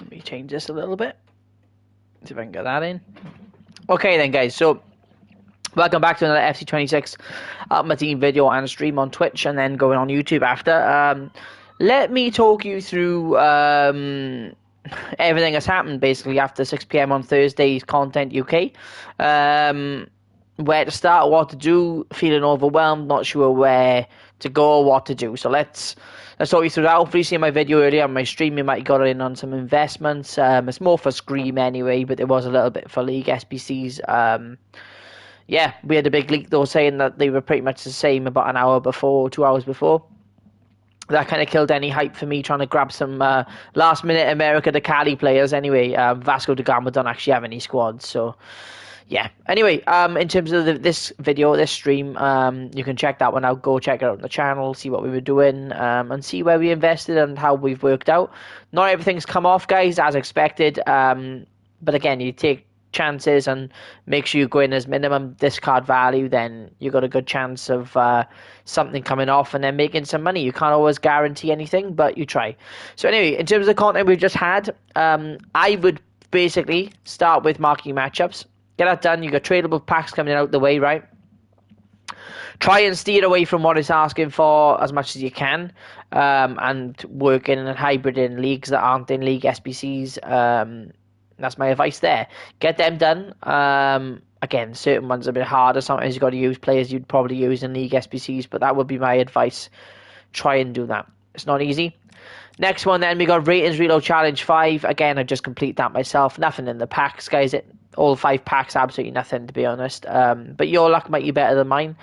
Let me change this a little bit. See if I can get that in. Okay then, guys. So welcome back to another FC26 Ultimate Team video and stream on Twitch, and then going on YouTube after. Let me talk you through everything that's happened basically after 6 p.m. on Thursday's Content UK. Where to start, what to do, feeling overwhelmed, not sure where to go or what to do. So let's talk you through that. Hopefully you see my video earlier on my stream, you might have got in on some investments. It's more for Scream anyway, but there was a little bit for League SBCs. Yeah, we had a big leak though saying that they were pretty much the same about an hour before, 2 hours before. That kind of killed any hype for me trying to grab some last minute America to Cali players anyway. Vasco da Gama don't actually have any squads, so yeah. Anyway, in terms of this video, this stream, you can check that one out. Go check it out on the channel, see what we were doing, and see where we invested and how we've worked out. Not everything's come off, guys, as expected. But again, you take chances and make sure you go in as minimum discard value, then you got a good chance of something coming off and then making some money. You can't always guarantee anything, but you try. So anyway, in terms of the content we've just had, I would basically start with marquee matchups. Get that done. You got tradable packs coming out the way, right? Try and steer away from what it's asking for as much as you can, and work in and hybrid in leagues that aren't in League SBCs. That's my advice there. Get them done. Again, certain ones are a bit harder. Sometimes you've got to use players you'd probably use in League SBCs, but that would be my advice. Try and do that. It's not easy. Next one then, we got Ratings Reload Challenge 5. Again, I just complete that myself. Nothing in the packs, guys. All 5 packs, absolutely nothing, to be honest. But your luck might be better than mine.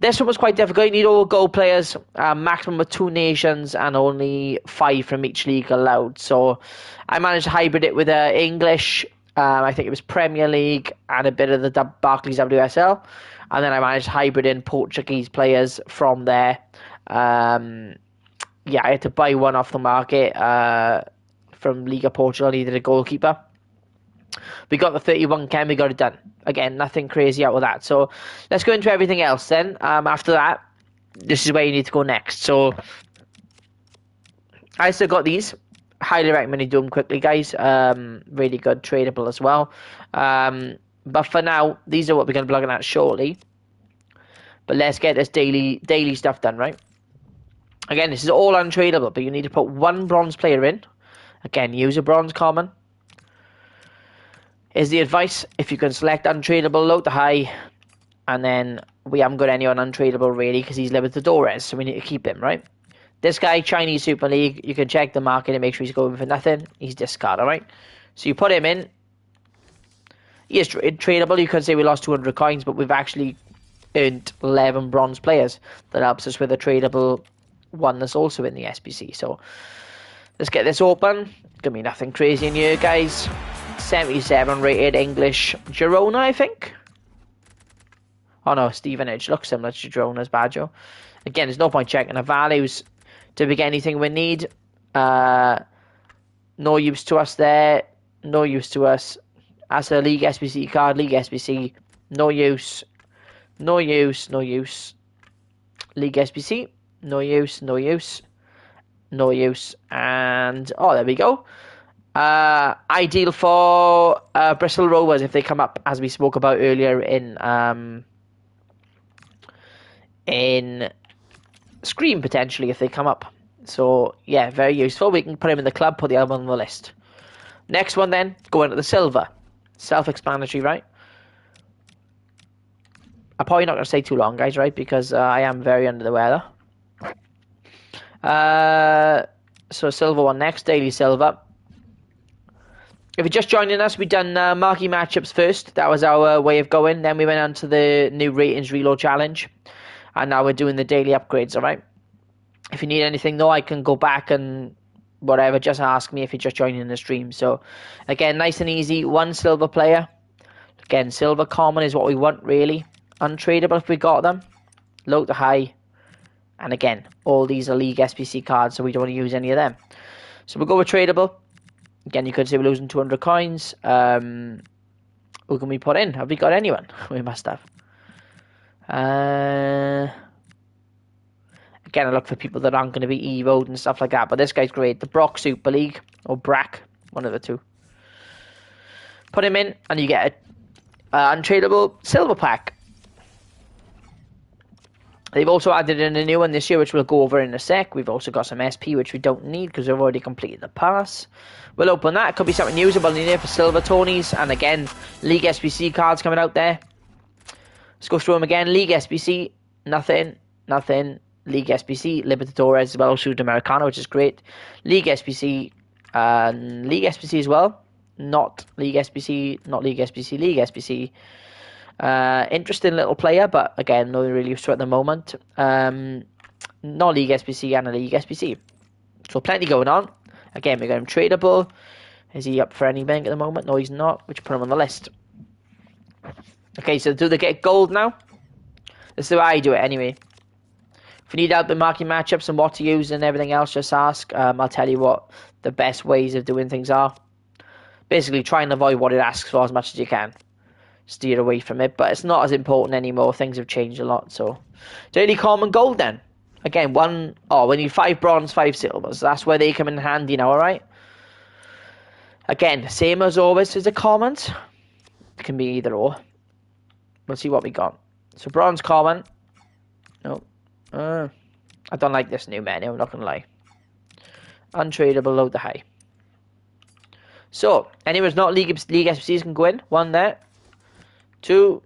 This one was quite difficult. You need all gold players, maximum of 2 nations, and only 5 from each league allowed. So I managed to hybrid it with English, I think it was Premier League, and a bit of the Barclays WSL. And then I managed to hybrid in Portuguese players from there. Yeah, I had to buy one off the market from Liga Portugal. I needed a goalkeeper. We got the 31 chem, we got it done. Again, nothing crazy out of that. So let's go into everything else then. After that, this is where you need to go next. So I still got these. Highly recommend you do them quickly, guys. Really good, tradable as well. But for now, these are what we're going to be looking at shortly. But let's get this daily stuff done, right? Again, this is all untradable, but you need to put 1 bronze player in. Again, use a bronze common. Is the advice. If you can select untradable, low to high, and then we haven't got anyone untradable really because he's limited to Torres, so we need to keep him, right? This guy, Chinese Super League, you can check the market and make sure he's going for nothing. He's discard, alright? So you put him in. He is tradable. You can say we lost 200 coins, but we've actually earned 11 bronze players. That helps us with a tradable one that's also in the SBC. So let's get this open. Gonna be nothing crazy in here, guys. 77 rated English Girona, I think. Oh no, Stevenage. Looks similar to Girona's Baggio. Again, there's no point checking the values. Did we get anything we need? No use to us there. No use to us. As a League SBC card, League SBC. No use. No use. No use. League SBC. No use. No use. No use. And, oh, there we go. Ideal for Bristol Rovers if they come up, as we spoke about earlier in Scream, potentially, if they come up. So, yeah, very useful. We can put him in the club, put the other one on the list. Next one, then, go into the silver. Self-explanatory, right? I'm probably not going to stay too long, guys, right? Because I am very under the weather. So, silver one next, daily silver. If you're just joining us, we've done marquee matchups first. That was our way of going. Then we went on to the new Ratings Reload Challenge. And now we're doing the daily upgrades, alright? If you need anything, though, I can go back and whatever. Just ask me if you're just joining the stream. So, again, nice and easy. 1 silver player. Again, silver common is what we want, really. Untradable if we got them. Low to high. And again, all these are League SBC cards, so we don't want to use any of them. So we'll go with tradable. Again, you could say we're losing 200 coins. Who can we put in? Have we got anyone? We must have. Again, I look for people that aren't going to be Evo'd and stuff like that. But this guy's great. The Brock Super League, or Brack. One of the two. Put him in, and you get an untradeable silver pack. They've also added in a new one this year, which we'll go over in a sec. We've also got some SP, which we don't need because we've already completed the pass. We'll open that. Could be something usable in here for silver Tonys. And again, League SBC cards coming out there. Let's go through them again. League SBC, nothing. League SBC, Libertadores as well, Sudamericana, which is great. League SBC, League SBC as well. Not League SBC, League SBC. Interesting little player, but again, no really used to at the moment. Not League SBC and a League SBC. So plenty going on. Again, we got him tradable. Is he up for any bank at the moment? No, he's not. We should put him on the list. Okay, so do they get gold now? This is the way I do it anyway. If you need help in marking matchups and what to use and everything else, just ask. I'll tell you what the best ways of doing things are. Basically, try and avoid what it asks for as much as you can. Steer away from it, but it's not as important anymore. Things have changed a lot. So daily common gold then. Again, we need 5 bronze, 5 silvers. That's where they come in handy now, alright? Again, same as always as the commons. It can be either or. We'll see what we got. So bronze common. No. I don't like this new menu, I'm not going to lie. Untradeable, low to high. So, anyone's not League SBCs can go in. 1 there. 2,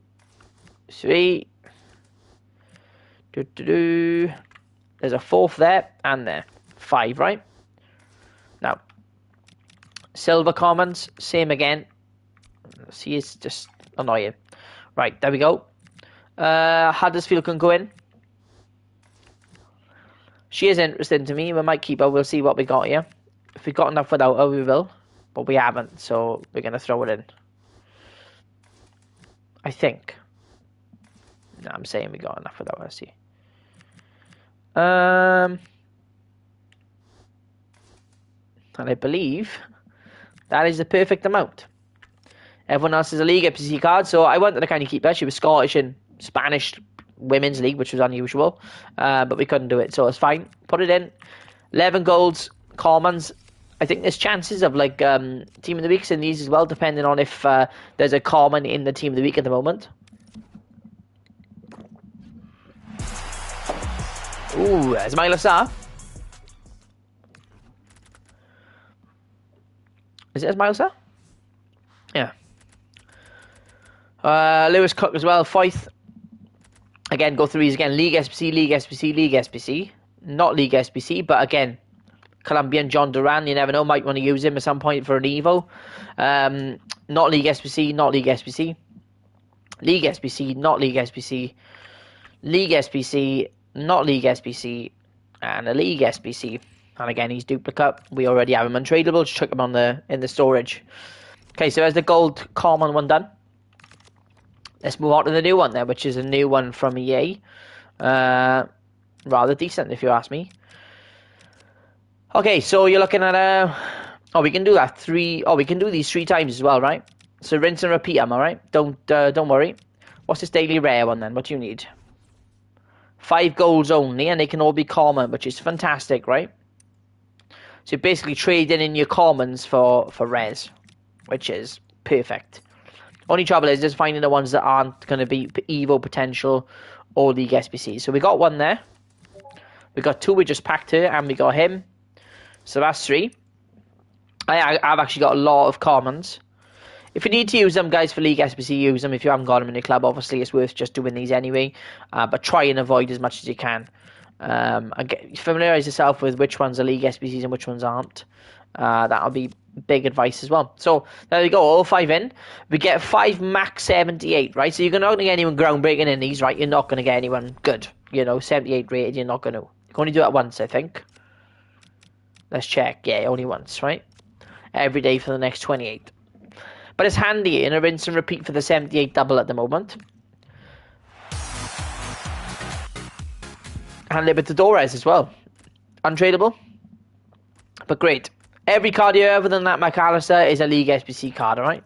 3. There's a 4th there and there. 5, right? Now, silver commons, same again. See, it's just annoying. Right, there we go. Huddersfield can go in. She is interesting to me. We might keep her. We'll see what we got here. If we got enough without her, we will. But we haven't, so we're going to throw it in. I think. No, I'm saying we got enough without her. See. And I believe that is the perfect amount. Everyone else is a League FC card, so I wanted to kind of keep her. She was Scottish and Spanish Women's League, which was unusual, but we couldn't do it, so it's fine. Put it in. 11 golds, commons. I think there's chances of like Team of the Weeks in these as well, depending on if there's a common in the Team of the Week at the moment. Ooh, there's Myla Sarr. Is it Myla Sarr? Yeah. Lewis Cook as well, Foyth. Again, go through these again. League SBC, League SBC, League SBC. Not League SBC, but again, Colombian John Duran, you never know, might want to use him at some point for an Evo. Not League SBC, not League SBC. League SBC, not League SBC. League SBC, not League SBC. And a League SBC. And again, he's duplicate. We already have him untradeable. Just chuck him on in the storage. Okay, so there's the gold common one done. Let's move on to the new one there, which is a new one from EA. Rather decent, if you ask me. Okay, so you're looking at we can do that we can do these 3 times as well, right? So rinse and repeat them, alright? Don't worry. What's this daily rare one then? What do you need? 5 golds only, and they can all be common, which is fantastic, right? So you're basically trading in your commons for rares, which is perfect. Only trouble is just finding the ones that aren't going to be Evo potential or League SBC. So we got 1 there. We got 2 we just packed here, and we got him. So that's 3. I've actually got a lot of commons. If you need to use them, guys, for League SBC, use them. If you haven't got them in your club, obviously it's worth just doing these anyway. But try and avoid as much as you can. And familiarise yourself with which ones are League SBCs and which ones aren't. That'll be big advice as well. So there we go, all 5 in. We get 5 max 78, right? So you're not going to get anyone groundbreaking in these, right? You're not going to get anyone good. 78 rated, you're not going to. You can only do it once, I think. Let's check. Yeah, only once, right? Every day for the next 28. But it's handy in a rinse and repeat for the 78 double at the moment. And Libertadores as well. Untradeable. But great. Every card here other than that McAllister is a League SBC card, alright?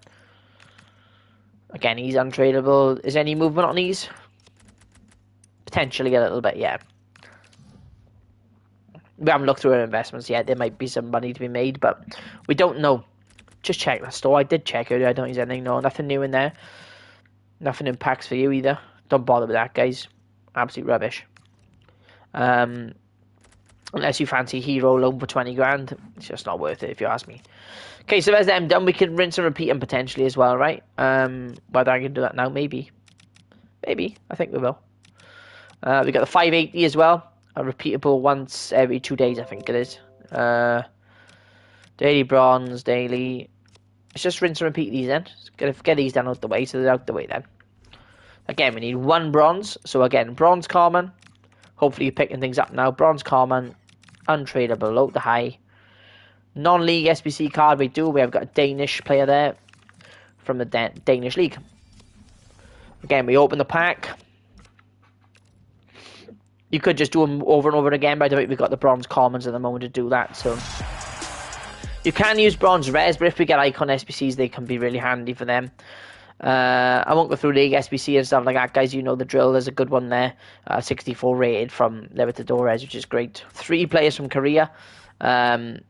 Again, he's untradeable. Is any movement on these? Potentially a little bit, yeah. We haven't looked through our investments yet. There might be some money to be made, but we don't know. just check the store. I did check earlier. I don't use anything. No, nothing new in there. Nothing in packs for you either. Don't bother with that, guys. Absolute rubbish. Unless you fancy hero loan for 20 grand, it's just not worth it if you ask me. Okay, so there's them done. We can rinse and repeat them potentially as well, right? Whether I can do that now, maybe. Maybe. I think we will. We got the 580 as well. A repeatable once every 2 days, I think it is. Daily bronze, daily. Let's just rinse and repeat these then. Just get these down out the way, so they're out the way then. Again, we need 1 bronze. So again, bronze common. Hopefully you're picking things up now. Bronze common, untradeable, low to high. Non-league SBC card we do. We have got a Danish player there from the Danish league. Again, we open the pack. You could just do them over and over again, but I don't think we've got the bronze commons at the moment to do that. So you can use bronze rares, but if we get icon SBCs, they can be really handy for them. I won't go through League SBC and stuff like that, guys. You know the drill. There's a good one there. 64 rated from Libertadores, which is great. 3 players from Korea. Again,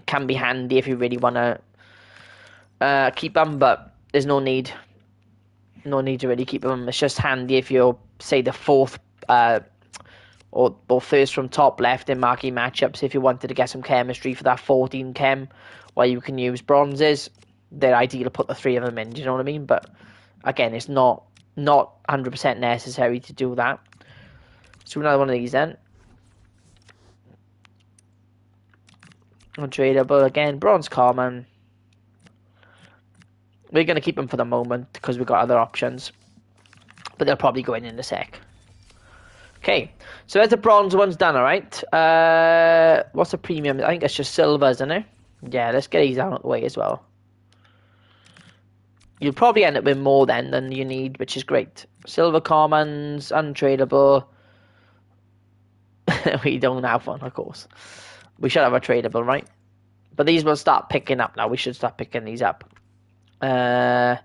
can be handy if you really want to keep them, but there's no need. No need to really keep them. It's just handy if you're, say, the 4th or first from top left in marquee matchups. If you wanted to get some chemistry for that 14 chem, where you can use bronzes, they're ideal to put the 3 of them in. Do you know what I mean? But again, it's not 100% necessary to do that. Let's do another one of these then. Untradeable again, bronze common. We're going to keep them for the moment because we've got other options, but they'll probably go in a sec. Okay, so there's the bronze ones done, alright? What's the premium? I think it's just silver, isn't it? Yeah, let's get these out of the way as well. You'll probably end up with more then than you need, which is great. Silver commons, untradeable. We don't have one, of course. We should have a tradable, right? But these will start picking up now. We should start picking these up. If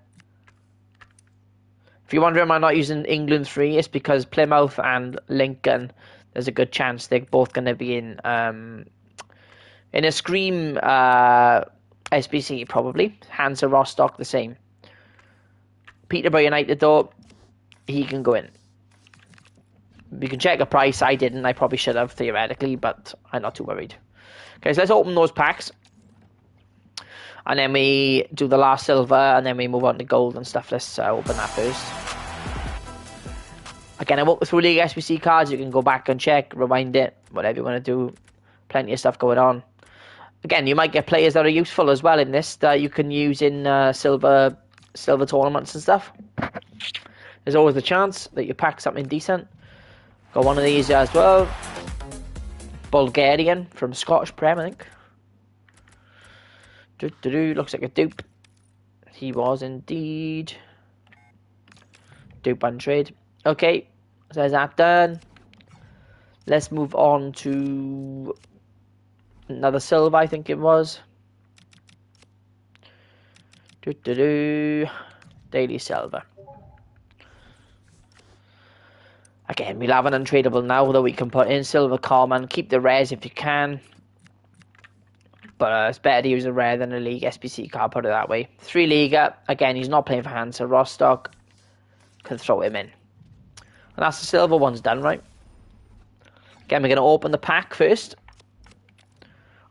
you're wondering am I not using England 3, it's because Plymouth and Lincoln, there's a good chance they're both going to be in a Scream SBC probably. Hansa Rostock the same. Peterborough United though, he can go in. We can check the price. I didn't. I probably should have theoretically, but I'm not too worried. Okay, so let's open those packs. And then we do the last silver, and then we move on to gold and stuff. Let's open that first. Again, I won't go through League SBC cards. You can go back and check, rewind it, whatever you want to do. Plenty of stuff going on. Again, you might get players that are useful as well in this that you can use in silver tournaments and stuff. There's always the chance that you pack something decent. Got one of these as well. Bulgarian from Scottish Prem, I think. Looks like a dupe. He was indeed. Dupe untrade. Okay, so there's that done. Let's move on to another silver, I think it was. Daily silver. Again, we'll have an untradeable now, though we can put in silver common. Keep the rares if you can. But it's better to use a rare than a League SBC card, put it that way. 3 Liga. Again, he's not playing for Hansa Rostock. Can throw him in. And that's the silver one's done, right? Again, we're going to open the pack first.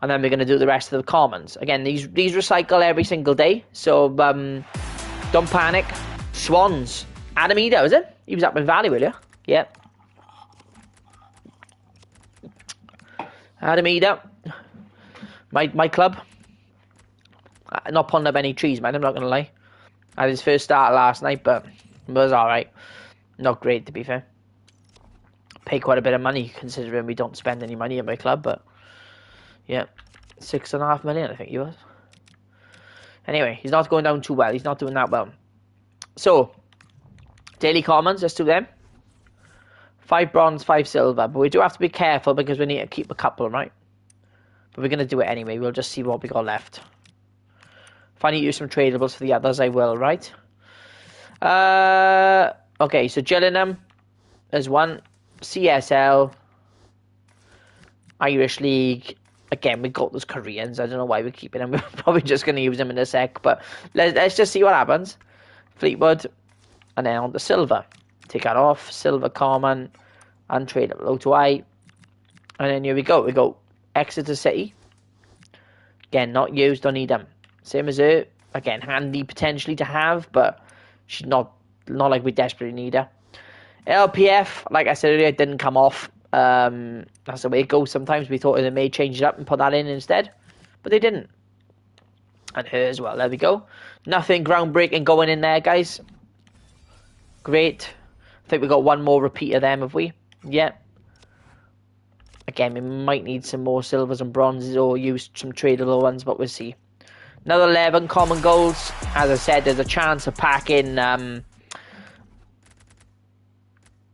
And then we're going to do the rest of the commons. Again, these recycle every single day. So, don't panic. Swans. Adam Eder, is it? He was up in value earlier. Yep. Adam Eder. My club. Not pulling up any trees, man. I'm not going to lie. I had his first start last night, but it was alright. Not great, to be fair. Pay quite a bit of money, considering we don't spend any money at my club, but yeah. 6.5 million, I think he was. Anyway, he's not going down too well. He's not doing that well. So, daily commons, let's do them. 5 bronze, 5 silver. But we do have to be careful because we need to keep a couple, right? But we're going to do it anyway. We'll just see what we got left. If I need to use some tradables for the others, I will, right? Okay, so Gillingham is one. CSL. Irish League. Again, we got those Koreans. I don't know why we're keeping them. We're probably just going to use them in a sec. But let's just see what happens. Fleetwood. And then on the silver. Take that off. Silver common. Untradeable. Low to high. And then here we go. We go Exeter City. Again, not used. Don't need them. Same as her. Again, handy potentially to have. But she's not like we desperately need her. LPF, like I said earlier, it didn't come off. That's the way it goes sometimes. We thought they may change it up and put that in instead, but they didn't. And her as well. There we go. Nothing groundbreaking going in there, guys. Great. I think we got one more repeat of them, have we? Yeah. Again, we might need some more silvers and bronzes or use some tradable ones, but we'll see. Another 11 common golds. As I said, there's a chance of packing...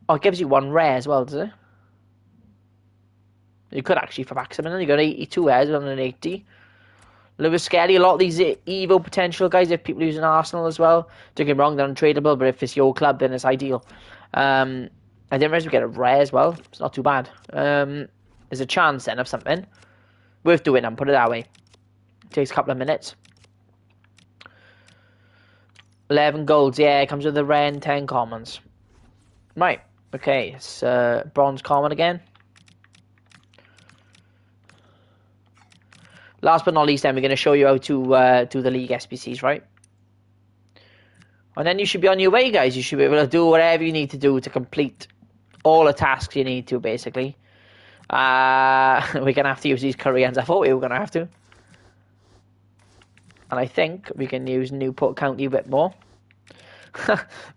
Oh, it gives you one rare as well, does it? You could actually for maximum. You got 82 rares on an 80. A little bit scary. A lot of these evil potential guys. If people using Arsenal as well, don't get me wrong, they're untradeable. But if it's your club, then it's ideal. I didn't realize we get a rare as well. It's not too bad. There's a chance then of something worth doing. And put it that way. It takes a couple of minutes. 11 golds. Yeah, it comes with the rare and 10 commons. Right. Okay, it's bronze common again. Last but not least, then we're going to show you how to do the league SBCs, right? And then you should be on your way, guys. You should be able to do whatever you need to do to complete all the tasks you need to, basically. We're going to have to use these Koreans. I thought we were going to have to. And I think we can use Newport County a bit more.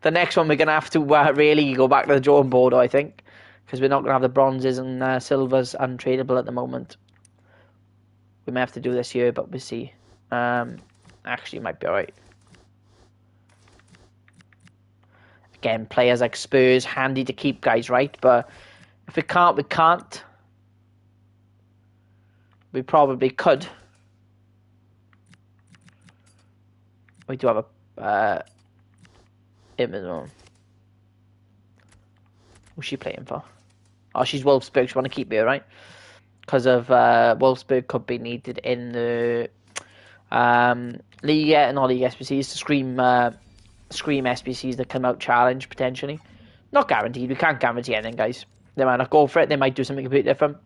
The next one we're going to have to really go back to the drawing board, I think. Because we're not going to have the bronzes and silvers untradeable at the moment. We may have to do this here, but we'll see. Actually, it might be alright. Again, players like Spurs, handy to keep, guys, right? But if we can't, we can't. We probably could. We do have a... Who's she playing for? Oh, she's Wolfsburg. She want to keep her, right? Because of Wolfsburg could be needed in the Liga and all the SBCs to scream SBCs that come out challenge potentially. Not guaranteed. We can't guarantee anything, guys. They might not go for it. They might do something completely different.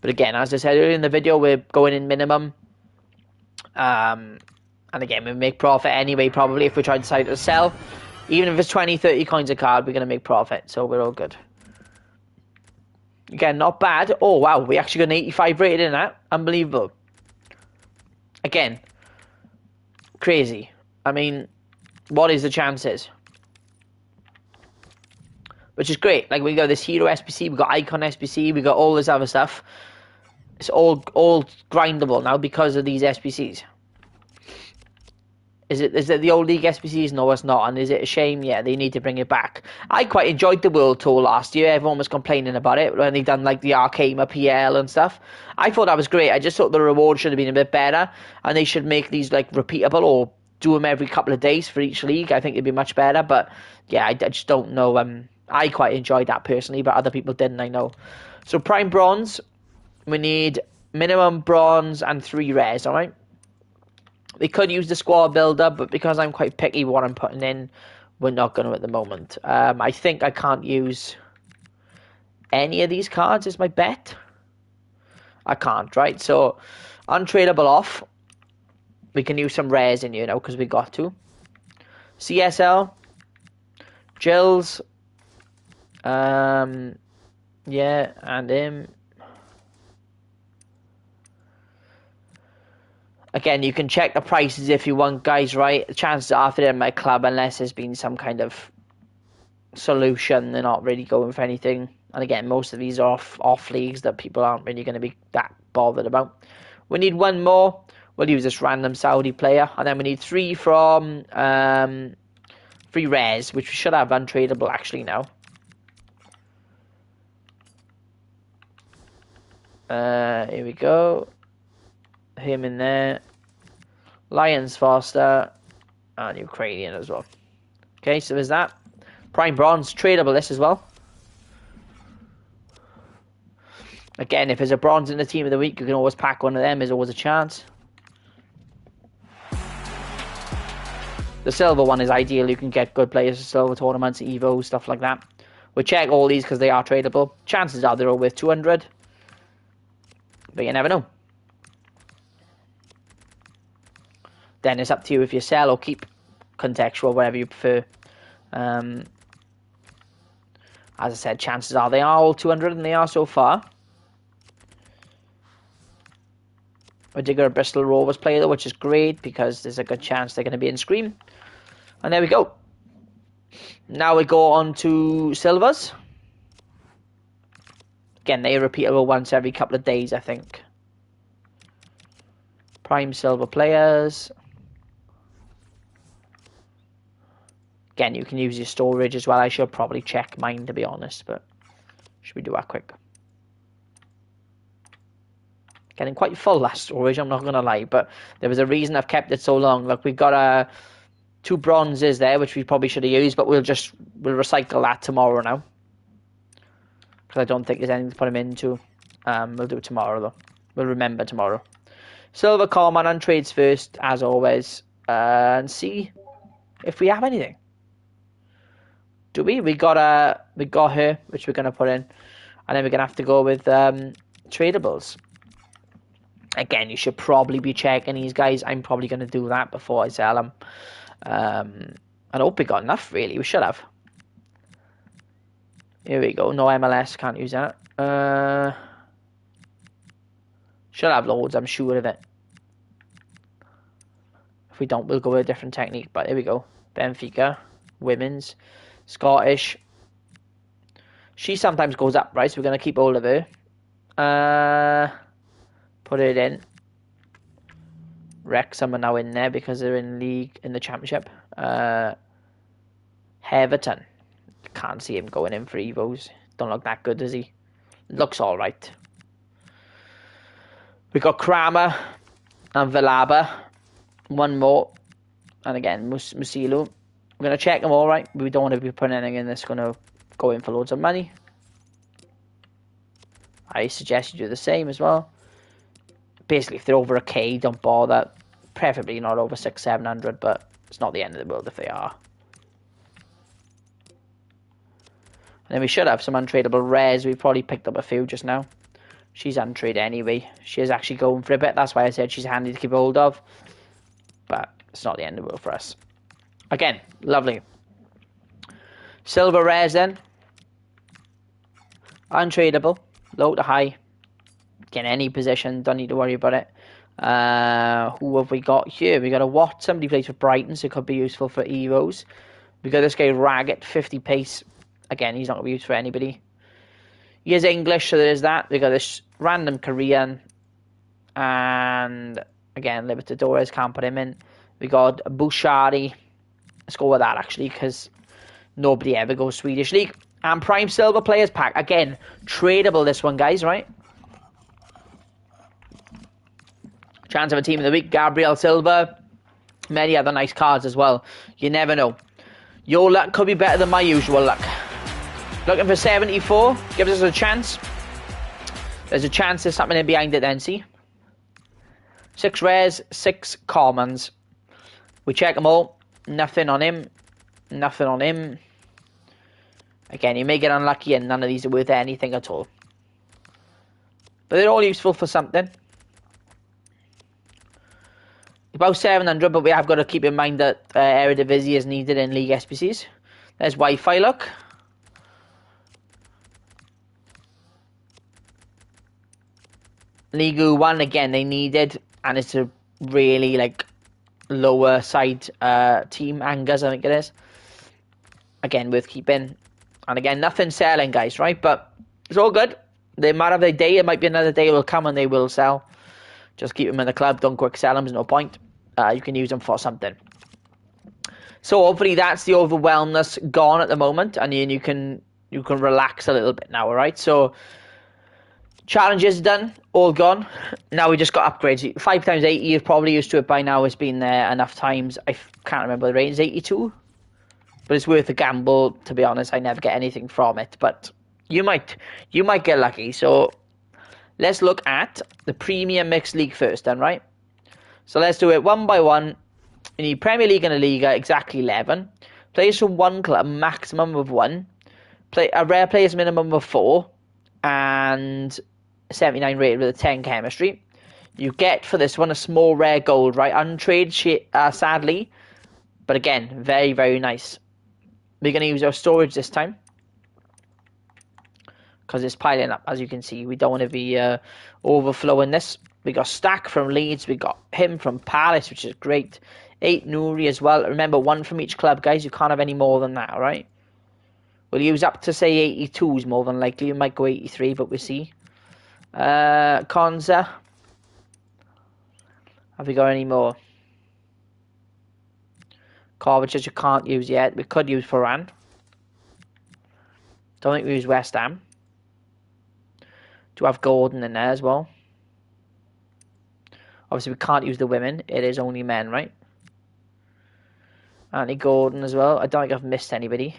But again, as I said earlier in the video, we're going in minimum. And again, we make profit anyway, probably, if we try to decide to sell. Even if it's 20, 30 coins a card, we're going to make profit. So we're all good. Again, not bad. Oh, wow. We actually got an 85 rated in that. Unbelievable. Again, crazy. I mean, what is the chances? Which is great. Like, we got this Hero SBC. We got Icon SBC. We got all this other stuff. It's all grindable now because of these SBCs. Is it the old league SBCs? No, it's not. And is it a shame? Yeah, they need to bring it back. I quite enjoyed the World Tour last year. Everyone was complaining about it when they done like the Arcama PL and stuff. I thought that was great. I just thought the reward should have been a bit better, and they should make these like repeatable or do them every couple of days for each league. I think it'd be much better. But yeah, I just don't know. I quite enjoyed that personally, but other people didn't. I know. So Prime Bronze, we need minimum bronze and 3 rares. All right. We could use the squad builder, but because I'm quite picky what I'm putting in, we're not going to at the moment. I think I can't use any of these cards is my bet. I can't, right? So, untradeable off. We can use some rares in here now because we got to. CSL. Jills. Yeah, and him. Again, you can check the prices if you want, guys, right? The chances are they're in my club, unless there's been some kind of solution, they're not really going for anything. And again, most of these are off leagues that people aren't really going to be that bothered about. We need one more. We'll use this random Saudi player. And then we need 3 from 3 rares, which we should have untradeable actually now. Here we go. Him in there. Lions Foster. And Ukrainian as well. Okay, so there's that. Prime Bronze, tradable this as well. Again, if there's a bronze in the team of the week, you can always pack one of them. There's always a chance. The silver one is ideal. You can get good players for silver tournaments, Evo, stuff like that. We'll check all these because they are tradable. Chances are they're all worth 200. But you never know. Then it's up to you if you sell or keep. Contextual, whatever you prefer. As I said, chances are they are all 200, and they are so far. I did get a Bristol Rovers player, though, which is great because there's a good chance they're going to be in Scream. And there we go. Now we go on to silvers. Again, they're repeatable once every couple of days, I think. Prime silver players. Again, you can use your storage as well. I should probably check mine, to be honest, but should we do that quick? Getting quite full last storage, I'm not going to lie, but there was a reason I've kept it so long. Look, we've got 2 bronzes there, which we probably should have used, but we'll recycle that tomorrow now. Because I don't think there's anything to put them into. We'll do it tomorrow, though. We'll remember tomorrow. Silver common and trades first, as always, and see if we have anything. Do we? We got her, which we're going to put in. And then we're going to have to go with tradables. Again, you should probably be checking these guys. I'm probably going to do that before I sell them. I hope we got enough, really. We should have. Here we go. No MLS. Can't use that. Should have loads. I'm sure of it. If we don't, we'll go with a different technique. But here we go. Benfica. Women's. Scottish. She sometimes goes up, right? So we're going to keep hold of her. Put it in. Wrexham are now in there because they're in the championship. Heverton. Can't see him going in for Evos. Don't look that good, does he? Looks alright. We got Kramer and Vilaba. One more. And again, Musilu. We're going to check them all right. We don't want to be putting anything in that's going to go in for loads of money. I suggest you do the same as well. Basically, if they're over a K, don't bother. Preferably not over 600-700, but it's not the end of the world if they are. And then we should have some untradeable rares. We probably picked up a few just now. She's untrade anyway. She is actually going for a bit. That's why I said she's handy to keep hold of. But it's not the end of the world for us. Again, lovely. Silver rares then. Untradeable. Low to high. Again, any position. Don't need to worry about it. Who have we got here? We got a Watt. Somebody plays for Brighton, so it could be useful for Evos. We got this guy Raggett, 50 pace. Again, he's not going to be used for anybody. He is English, so there is that. We got this random Korean. And again, Libertadores, can't put him in. We got Bouchard. Let's go with that, actually, because nobody ever goes Swedish League. And Prime Silver Players Pack. Again, tradable this one, guys, right? Chance of a team of the week. Gabriel Silva. Many other nice cards as well. You never know. Your luck could be better than my usual luck. Looking for 74. Gives us a chance. There's a chance there's something in behind it then, see? 6 rares, 6 commons. We check them all. Nothing on him. Nothing on him. Again, you may get unlucky and none of these are worth anything at all. But they're all useful for something. About 700, but we have got to keep in mind that Eredivisie is needed in League SBC'S. There's Wi-Fi, look. League 1, again, they needed, and it's a really, like, lower side team. Angers, I think it is. Again, worth keeping. And again, nothing selling, guys, right? But it's all good. They might have their day. It might be another day will come and they will sell. Just keep them in the club. Don't quick sell them. There's no point. You can use them for something. So hopefully that's the overwhelmness gone at the moment, and then you can relax a little bit now. All right. So challenges done, all gone. Now we just got upgrades. 5 times 80. You're probably used to it by now. It's been there enough times. I can't remember the range. 82. But it's worth a gamble, to be honest. I never get anything from it, but you might get lucky. So let's look at the Premium Mixed League first then, right? So let's do it one by one. You need Premier League and a Liga, exactly 11. Players from one club, maximum of 1. A rare players minimum of 4. And 79 rated with a 10 chemistry. You get for this one a small rare gold, right? Untrade, sadly. But again, very, very nice. We're going to use our storage this time. Because it's piling up, as you can see. We don't want to be overflowing this. We got Stack from Leeds. We got him from Palace, which is great. 8 Nouri as well. Remember, 1 from each club, guys. You can't have any more than that, right? We'll use up to, say, 82s more than likely. You might go 83, but we'll see. Konza. Have we got any more? Kovacic you can't use yet. We could use Varane. Don't think we use West Ham. Do have Gordon in there as well. Obviously, we can't use the women. It is only men, right? Anthony Gordon as well. I don't think I've missed anybody.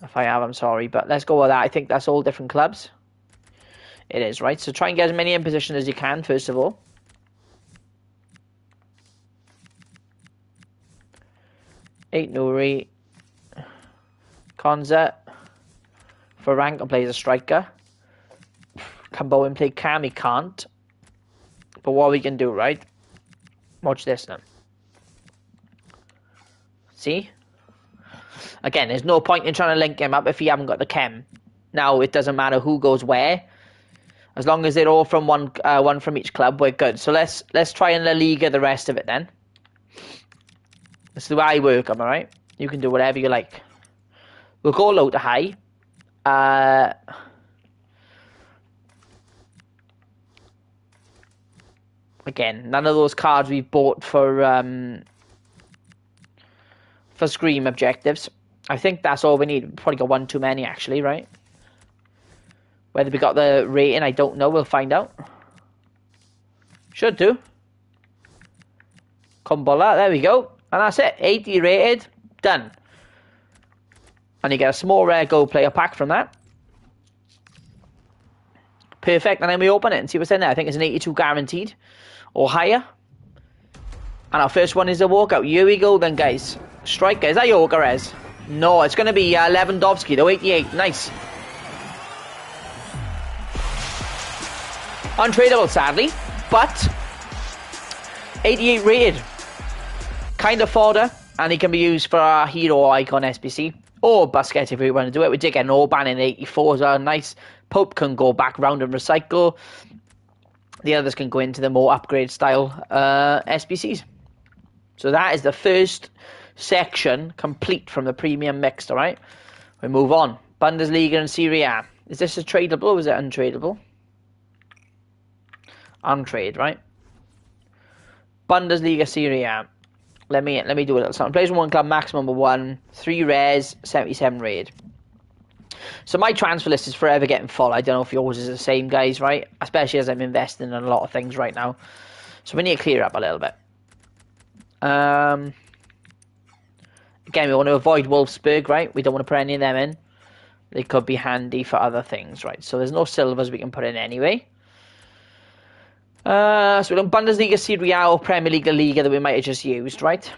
If I have, I'm sorry. But let's go with that. I think that's all different clubs. It is, right? So try and get as many in position as you can, first of all. Eight Nouri. Konza. Varane can play as a striker. Can Bowen play cam? He can't. But what we can do, right? Watch this now. See? Again, there's no point in trying to link him up if you haven't got the chem. Now, it doesn't matter who goes where. As long as they're all from one from each club, we're good. So let's try in La Liga the rest of it then. This is the way I work, am I right? You can do whatever you like. We'll go low to high. Again, none of those cards we've bought for Scream objectives. I think that's all we need. Probably got 1 too many, actually, right? Whether we got the rating, I don't know. We'll find out. Should do. Kumbola, there we go. And that's it. 80 rated. Done. And you get a small rare gold player pack from that. Perfect. And then we open it and see what's in there. I think it's an 82 guaranteed. Or higher. And our first one is a walkout. Here we go then, guys. Striker. Is that your Garez? No, it's going to be Lewandowski, though. 88. Nice. Untradeable, sadly. But 88 rated. Kind of fodder. And he can be used for our hero icon SBC. Or Busquets if we want to do it. We did get an Orban in 84 as well. Nice. Pope can go back round and recycle. The others can go into the more upgrade style SBCs. So that is the first section complete from the premium mixed, alright? We move on. Bundesliga and Serie A. Is this a tradable or is it untradeable? Untrade, right? Bundesliga Serie A. Let me do a little something. Players from one club, maximum of 1. 3 rares, 77 raid. So my transfer list is forever getting full. I don't know if yours is the same, guys, right? Especially as I'm investing in a lot of things right now. So we need to clear up a little bit. Again, we want to avoid Wolfsburg, right? We don't want to put any of them in. They could be handy for other things, right? So there's no silvers we can put in anyway. So we've done Bundesliga, Serie A, or Premier League, La Liga that we might have just used, right?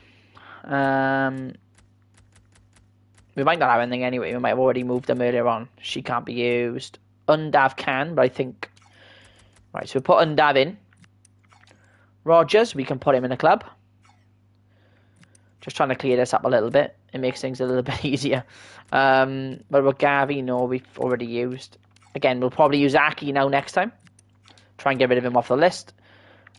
We might not have anything anyway. We might have already moved them earlier on. She can't be used. Undav can, but I think... Right, so we put Undav in. Rogers, we can put him in a club. Just trying to clear this up a little bit. It makes things a little bit easier. But with Gavi, no, we've already used. Again, we'll probably use Aki now next time. Try and get rid of him off the list.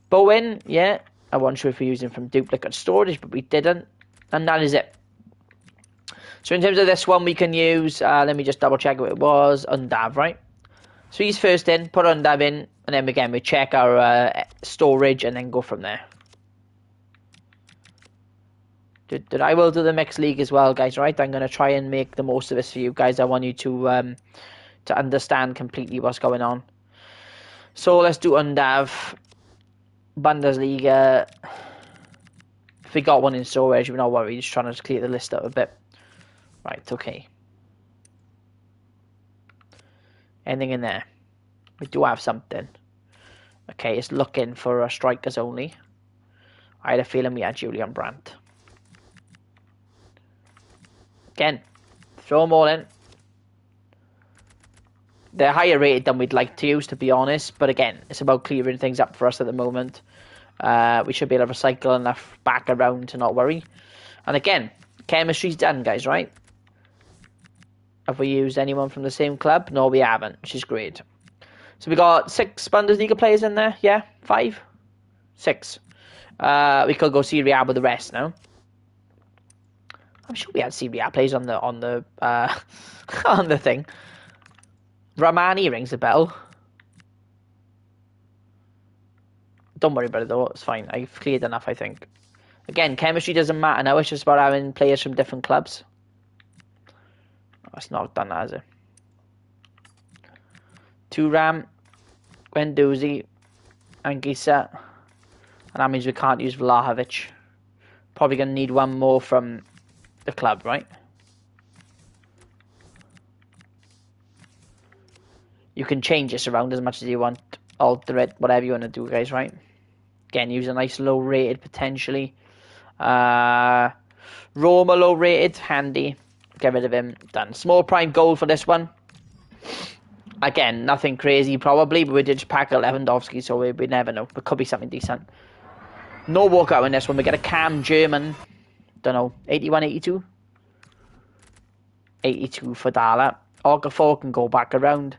Bowen, yeah. I wasn't sure if we used him from duplicate storage, but we didn't. And that is it. So in terms of this one, we can use, let me just double check what it was, Undav, right? So he's first in, put Undav in, and then again, we check our storage and then go from there. I will do the mixed league as well, guys, right? I'm going to try and make the most of this for you guys. I want you to understand completely what's going on. So let's do Undav, Bundesliga. If we got one in storage, we're not worried. Just trying to clear the list up a bit. Right, okay. Anything in there? We do have something. Okay, it's looking for strikers only. I had a feeling we had Julian Brandt. Again, throw them all in. They're higher rated than we'd like to use, to be honest. But again, it's about clearing things up for us at the moment. We should be able to recycle enough back around to not worry. And again, chemistry's done, guys, right? Have we used anyone from the same club? No, we haven't, which is great. So we got 6 Bundesliga players in there. Yeah, 5? 6. We could go Serie A with the rest now. I'm sure we had Serie A players on the on the thing. Romani rings a bell. Don't worry about it though, it's fine. I've cleared enough, I think. Again, chemistry doesn't matter now, it's just about having players from different clubs. Oh, it's not done that, has it? Thuram, Guendouzi, Anguissa. And that means we can't use Vlahovic. Probably going to need one more from the club, right? You can change this around as much as you want. Alter it, whatever you want to do, guys, right? Again, use a nice low rated, potentially. Roma low rated, handy. Get rid of him, done. Small prime gold for this one. Again, nothing crazy probably, but we did just pack a Lewandowski, so we never know. It could be something decent. No walkout in this one. We get a Cam German. Don't know, 81, 82? 82 for Dala. Okafor can go back around.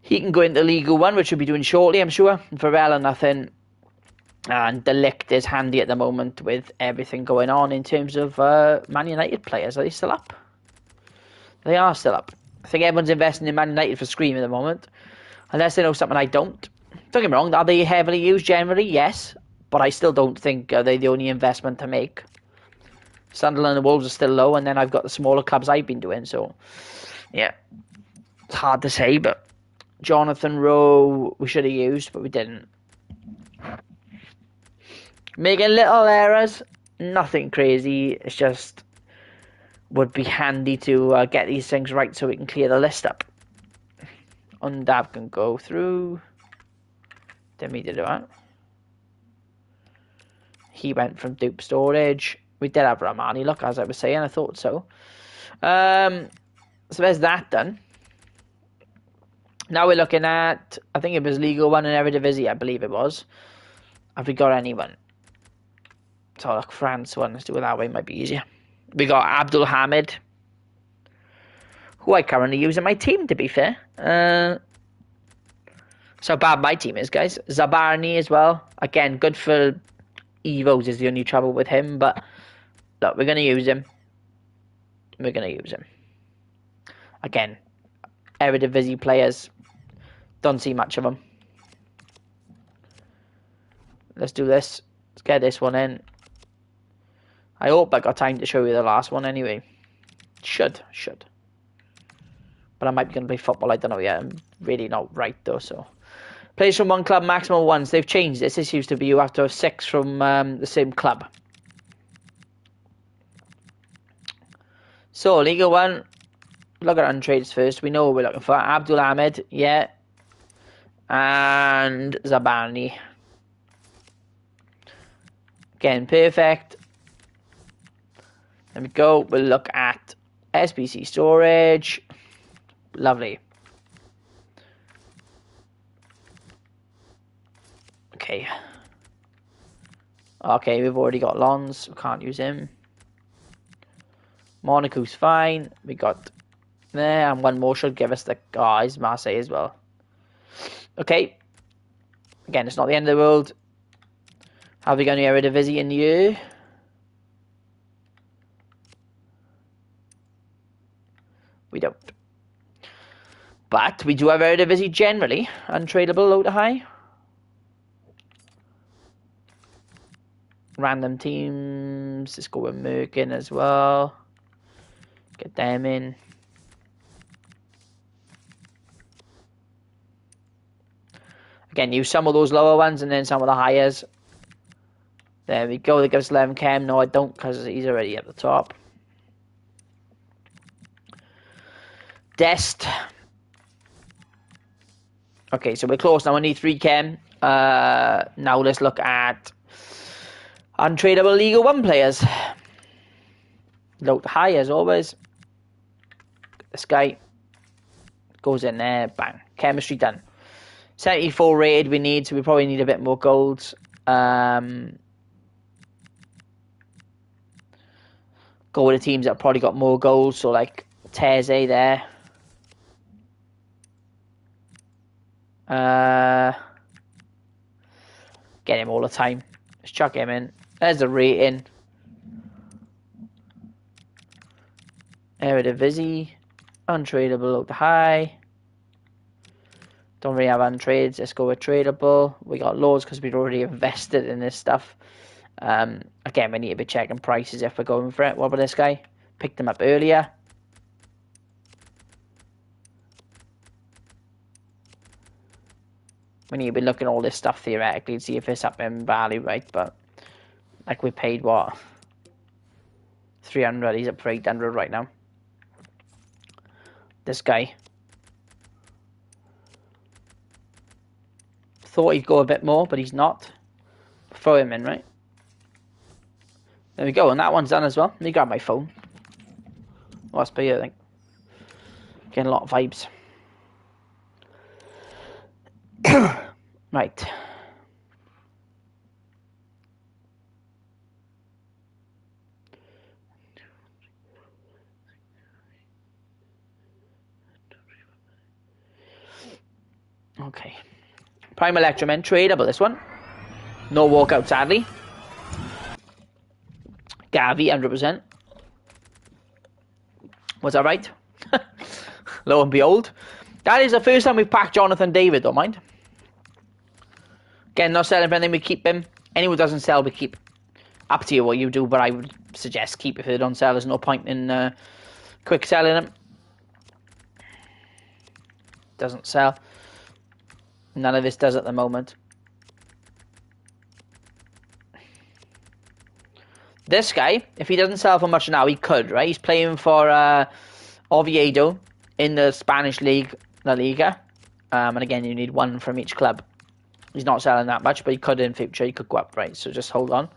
He can go into Liga 1, which we'll be doing shortly, I'm sure. Varela, nothing. And De Ligt is handy at the moment with everything going on in terms of Man United players. Are they still up? They are still up. I think everyone's investing in Man United for Scream at the moment. Unless they know something I don't. Don't get me wrong, are they heavily used generally? Yes. But I still don't think they're the only investment to make. Sunderland and Wolves are still low, and then I've got the smaller clubs I've been doing, so yeah. It's hard to say, but Jonathan Rowe we should have used, but we didn't. Making little errors, nothing crazy, it's just would be handy to get these things right so we can clear the list up. Undav can go through. Didn't mean to do that. He went from dupe storage. We did have Romani, look, as I was saying, I thought so. So there's that done. Now we're looking at, I think it was Liga 1 and Eredivisie, I believe it was. Have we got anyone? So look, France one, let's do it that way, might be easier. We got Abdul Hamid, who I currently use in my team, to be fair. So bad my team is, guys. Zabarni as well. Again, good for Evos is the only trouble with him, but look, we're going to use him. We're going to use him. Again, Eredivisie players, don't see much of them. Let's do this. Let's get this one in. I hope I got time to show you the last one anyway. Should. But I might be going to play football, I don't know yet. I'm really not right though, so. Players from one club, maximum once. They've changed this. This used to be you have to have 6 from the same club. So, Liga 1. Look at untrades first. We know what we're looking for. Abdul Ahmed, yeah. And Zabani. Again, perfect. There we go. We'll look at SBC storage. Lovely. Okay. Okay, we've already got Lons. We can't use him. Monaco's fine. We got there, and one more should give us the guys. Marseille as well. Okay. Again, it's not the end of the world. Have we got any Eredivisie in the year? We don't. But we do have Eredivisie generally. Untradeable, low to high. Random teams. Let's go with Merkin as well. Get them in. Again, use some of those lower ones and then some of the highers. There we go. That gives 11 chem. No, I don't because he's already at the top. Dest. Okay, so we're close now. I need 3K. Now let's look at untradeable Liga 1 players. Low to high as always. This guy goes in there. Bang. Chemistry done. 74 rated we need, so we probably need a bit more golds. Go with the teams that probably got more goals, so like Teze there. Get him all the time. Let's chuck him in. There's the rating. Eredivisie. Untradeable, low to high. Don't really have untrades. Let's go with tradable. We got loads because we'd already invested in this stuff. Again, we need to be checking prices if we're going for it. What about this guy? Picked him up earlier. We need to be looking at all this stuff theoretically to see if it's up in value, right? But like we paid what? 300. He's up for 800 right now. This guy. Thought he'd go a bit more, but he's not. Throw him in, right? There we go, and that one's done as well. Let me grab my phone. Must be, I think. Getting a lot of vibes. Right. Okay. Prime Electroman, tradable this one. No walkout, sadly. Gavi, 100%. Was that right? Lo and behold. That is the first time we've packed Jonathan David, don't mind. Again, not selling for anything, we keep him. Anyone who doesn't sell, we keep. Up to you what you do, but I would suggest keep if they don't sell. There's no point in quick selling them. Doesn't sell. None of this does at the moment. This guy, if he doesn't sell for much now, he could, right? He's playing for Oviedo in the Spanish league, La Liga. And again, you need one from each club. He's not selling that much, but he could in future. He could go up, right? So just hold on.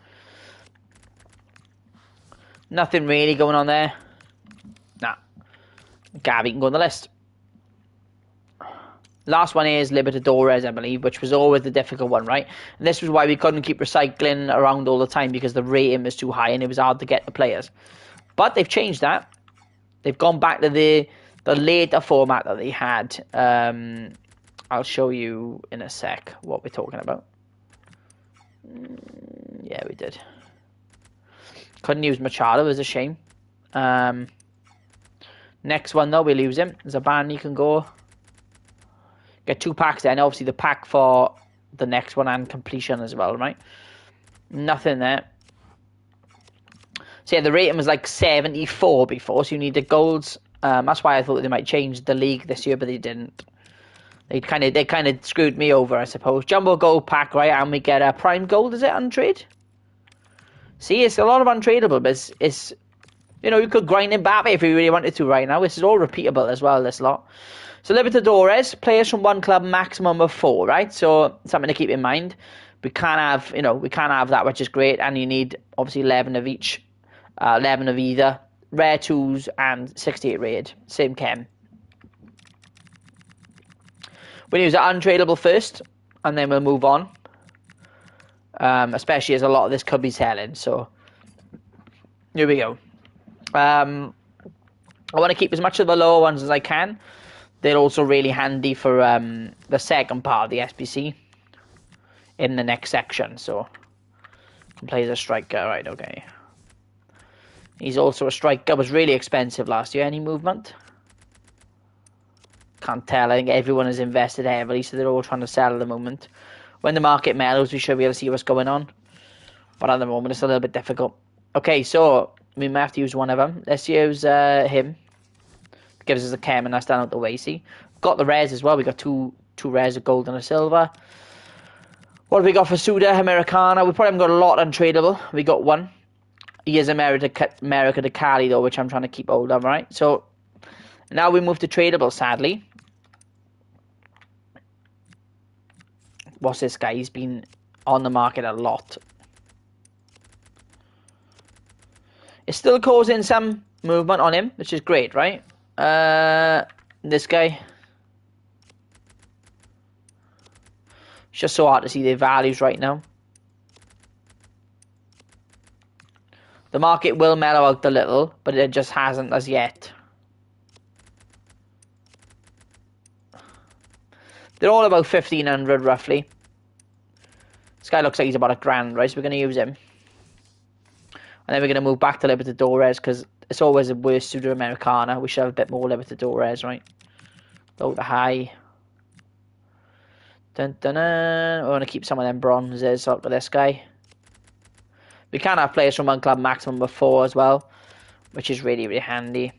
Nothing really going on there. Nah. Gavi can go on the list. Last one is Libertadores, I believe, which was always the difficult one, right? And this was why we couldn't keep recycling around all the time, because the rating was too high and it was hard to get the players. But they've changed that. They've gone back to the later format that they had. I'll show you in a sec what we're talking about. Yeah, we did. Couldn't use Machado, it was a shame. Next one, though, we lose him. Zaban, you can go. Get 2 packs then. Obviously, the pack for the next one and completion as well, right? Nothing there. So, yeah, the rating was like 74 before, so you need the golds. That's why I thought they might change the league this year, but they didn't. They kind of screwed me over, I suppose. Jumbo gold pack, right? And we get a prime gold, is it, untrade? See, it's a lot of untradeable, but it's you know, you could grind him back if you really wanted to right now. This is all repeatable as well, this lot. So Libertadores, players from one club, maximum of 4, right? So something to keep in mind. We can't have, you know, we can't have that, which is great. And you need, obviously, 11 of each. 11 of either. Rare 2s and 68 rated. Same chem. We'll use an untradeable first, and then we'll move on. Especially as a lot of this could be selling. So, here we go. I want to keep as much of the lower ones as I can. They're also really handy for the second part of the SBC in the next section. So, can play as a striker. Right, okay. He's also a striker. Was really expensive last year. Any movement? Can't tell. I think everyone has invested heavily, so they're all trying to sell at the moment. When the market mellows, we should be able to see what's going on. But at the moment, it's a little bit difficult. Okay, so we may have to use one of them. Let's use him. Gives us a chem and that's down out the way, see? Got the rares as well. We got two rares of gold and a silver. What have we got for Suda, Americana? We probably haven't got a lot untradeable. We got one. He is America de Cali, though, which I'm trying to keep hold of, right? So, now we move to tradable, sadly. what's this guy? He's been on the market a lot. It's still causing some movement on him, which is great, right? This guy. It's just so hard to see their values right now. The market will mellow out a little, but it just hasn't as yet. They're all about 1,500 roughly. This guy looks like he's about $1,000, right? So we're going to use him. And then we're going to move back to Libertadores because it's always the worst Pseudo Americana. We should have a bit more Libertadores, right? Low to high. Dun, dun, dun. We want to keep some of them bronzes. So look at this guy. We can have players from one club maximum of 4 as well, which is really, really handy.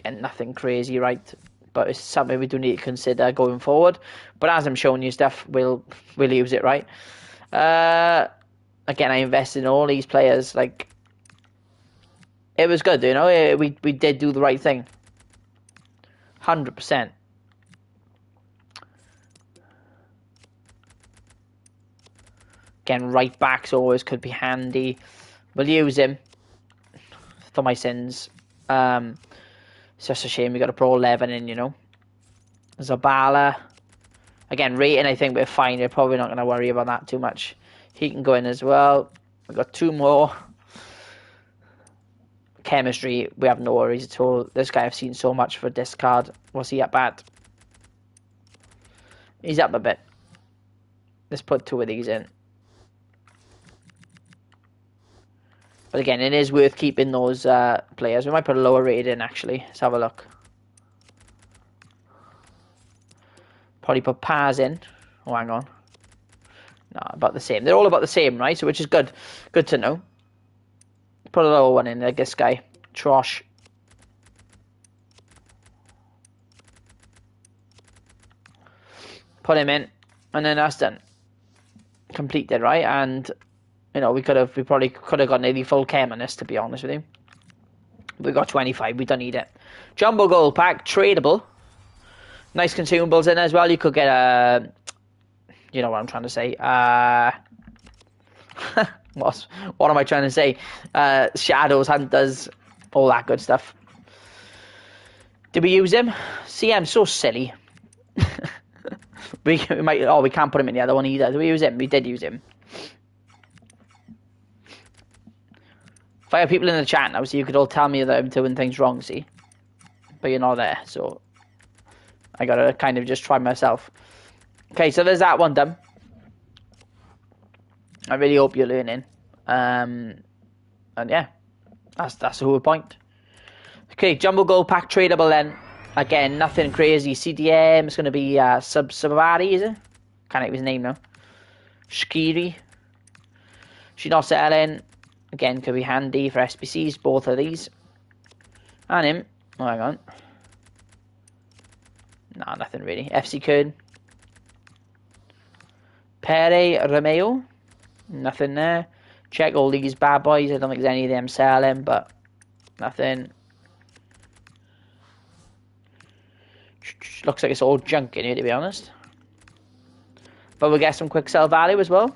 And nothing crazy, right? But it's something we do need to consider going forward. But as I'm showing you stuff, we'll use it, right? Again, I invested in all these players. Like, it was good, you know. We did do the right thing. 100%. Again, right backs always could be handy. We'll use him for my sins. It's just a shame we got to Pro 11 in, you know. Zabala. Again, rating, I think we're fine. We're probably not going to worry about that too much. He can go in as well. We've got 2 more. Chemistry, we have no worries at all. This guy I've seen so much for discard. What's he up at? He's up a bit. Let's put 2 of these in. But again, it is worth keeping those players. We might put a lower rated in, actually. Let's have a look. Probably put Paz in. Oh, hang on. No, about the same. They're all about the same, right? So, which is good. Good to know. Put a lower one in, like this guy. Trosh. Put him in. And then that's done. Completed, right? And... you know, we probably could have got nearly full chem on this, to be honest with you. We got 25, we don't need it. Jumbo Gold Pack, tradable. Nice consumables in as well. You could get a... you know what I'm trying to say. What am I trying to say? Shadows, Hunters, all that good stuff. Did we use him? CM, so silly. we might... oh, we can't put him in the other one either. Did we use him? We did use him. If I have people in the chat now, so you could all tell me that I'm doing things wrong, see? But you're not there, so... I gotta kind of just try myself. Okay, so there's that one done. I really hope you're learning. And yeah, that's the whole point. Okay, Jumbo Gold Pack tradable then. Again, nothing crazy. CDM, it's going to be Sabari, is it? Can't think of his name now. Shkiri. She's not selling. Again, could be handy for SBC'S, both of these. And him. Oh, hang on. Nah, nothing really. FC Kern. Pere Romeo. Nothing there. Check all these bad boys. I don't think there's any of them selling, but nothing. Looks like it's all junk in here, to be honest. But we'll get some quick sell value as well.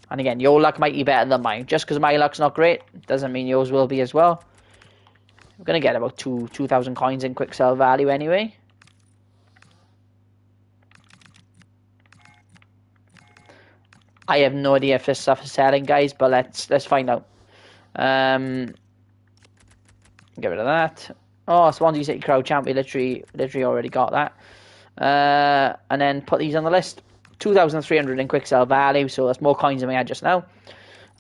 And again, your luck might be better than mine. Just because my luck's not great, doesn't mean yours will be as well. We're going to get about 2,000 coins in quick sell value anyway. I have no idea if this stuff is selling, guys, but let's find out. Get rid of that. Oh, Swansea City Crowd Champ, we literally already got that. And then put these on the list. 2,300 in quick sell value, so that's more coins than we had just now.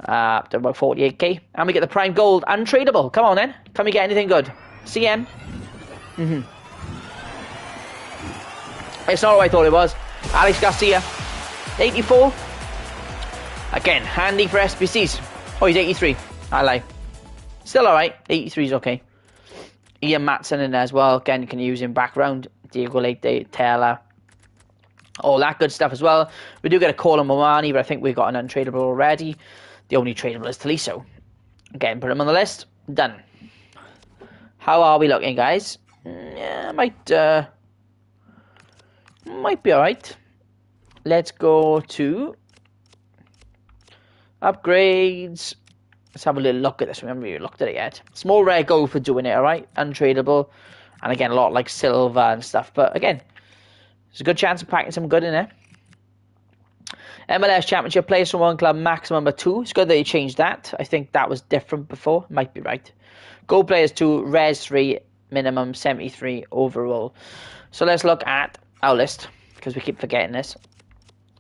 Up to about 48k. And we get the prime gold untradeable. Come on then. Can we get anything good? CM. It's not what I thought it was. Alex Garcia. 84. Again, handy for SBCs. Oh, he's 83. I lie. Still alright. 83 is okay. Ian Matson in there as well. Again, you can use him background. Diego Leite, Taylor. All that good stuff as well. We do get a call on Momani, but I think we've got an untradeable already. The only tradable is Taliso. Again, put him on the list. Done. How are we looking, guys? Yeah, might be alright. Let's go to upgrades. Let's have a little look at this. Remember, you looked at it yet. Small rare gold for doing it, alright? Untradeable. And again, a lot like silver and stuff. But again, there's a good chance of packing some good in there. MLS Championship players from one club, maximum of 2. It's good that you changed that. I think that was different before. Might be right. Gold players 2, res 3, minimum 73 overall. So let's look at our list, because we keep forgetting this.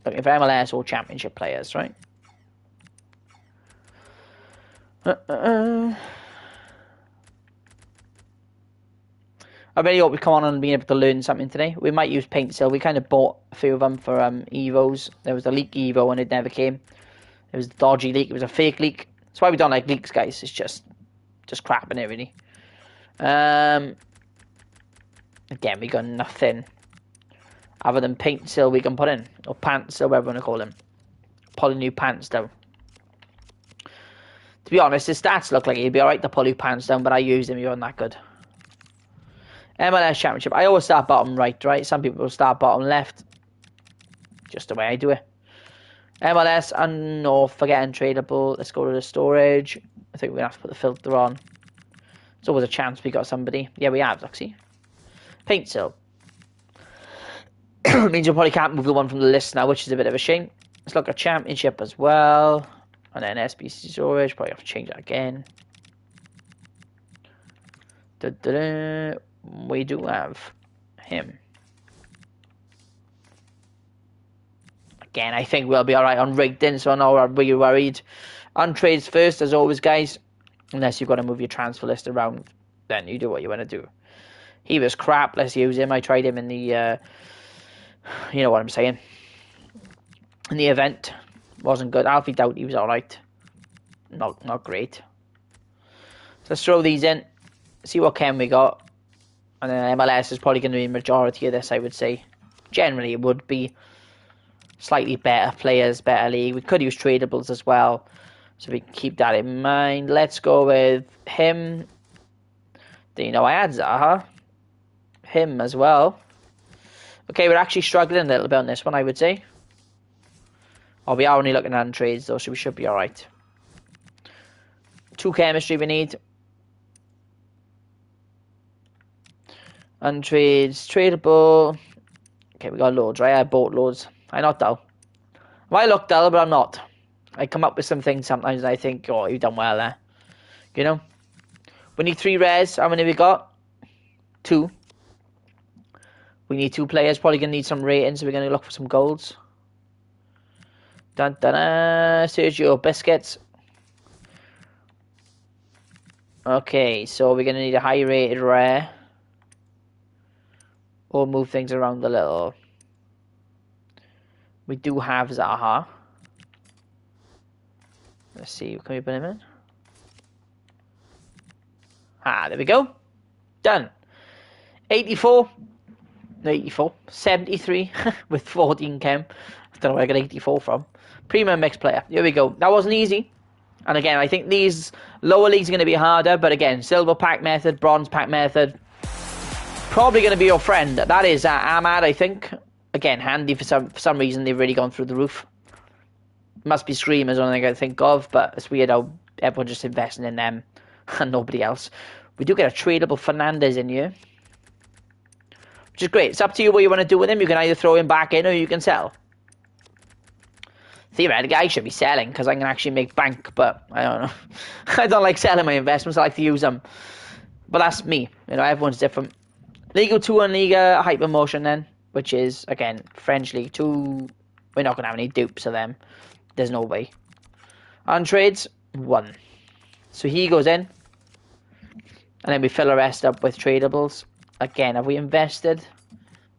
Looking for MLS or championship players, right? I really hope we come on and be able to learn something today. We might use paint still. We kind of bought a few of them for Evos. There was a leak Evo and it never came. It was a dodgy leak. It was a fake leak. That's why we don't like leaks, guys. It's just crap in it, really. Again, we got nothing other than paint still we can put in. Or pants, or whatever you want to call them. Pull new pants down. To be honest, his stats look like he'd be alright to pull new pants down, but I used him, he wasn't that good. MLS Championship. I always start bottom right? Some people start bottom left. Just the way I do it. MLS, and no, forget untradeable. Let's go to the storage. I think we're going to have to put the filter on. There's always a chance we got somebody. Yeah, we have, actually. Paint still. Means you probably can't move the one from the list now, which is a bit of a shame. Let's look at Championship as well. And then SBC'S storage. Probably have to change that again. We do have him. Again, I think we'll be alright on rigged in, so I'm not really worried. On trades first, as always, guys. Unless you've got to move your transfer list around, then you do what you want to do. He was crap. Let's use him. I tried him in the, you know what I'm saying. In the event, wasn't good. Alfie Doubt, he was alright. Not great. So let's throw these in. See what chem we got. And then MLS is probably going to be the majority of this, I would say. Generally, it would be slightly better players, better league. We could use tradables as well. So we can keep that in mind. Let's go with him. Do you know I had Zaha? Him as well. Okay, we're actually struggling a little bit on this one, I would say. Oh, we are only looking at trades though, so we should be alright. 2 chemistry we need. Untrades, tradable. Okay, we got loads, right? I bought loads. I'm not dull. I look dull, but I'm not. I come up with some things sometimes and I think, oh, you've done well there. You know? We need 3 rares. How many we got? 2. We need 2 players. Probably going to need some ratings, so we're going to look for some golds. Dun dun dun. Sergio Biscuits. Okay, so we're going to need a high rated rare. Or move things around a little. We do have Zaha. Let's see, can we put him in? Ah, there we go. Done. 84. No, 84. 73 with 14 chem. I don't know where I got 84 from. Premium mixed player. Here we go. That wasn't easy. And again, I think these lower leagues are going to be harder. But again, silver pack method, bronze pack method. Probably going to be your friend. That is Ahmad, I think. Again, handy for some reason. They've really gone through the roof. Must be Screamers, only thing I can think of. But it's weird how everyone's just investing in them and nobody else. We do get a tradable Fernandez in here. Which is great. It's up to you what you want to do with him. You can either throw him back in or you can sell. Theoretically, I should be selling because I can actually make bank. But I don't know. I don't like selling my investments. I like to use them. But that's me. You know, everyone's different. Liga 2 and Liga Hypermotion then, which is, again, French League 2. We're not going to have any dupes of them. There's no way. On trades, 1. So he goes in. And then we fill the rest up with tradables. Again, have we invested?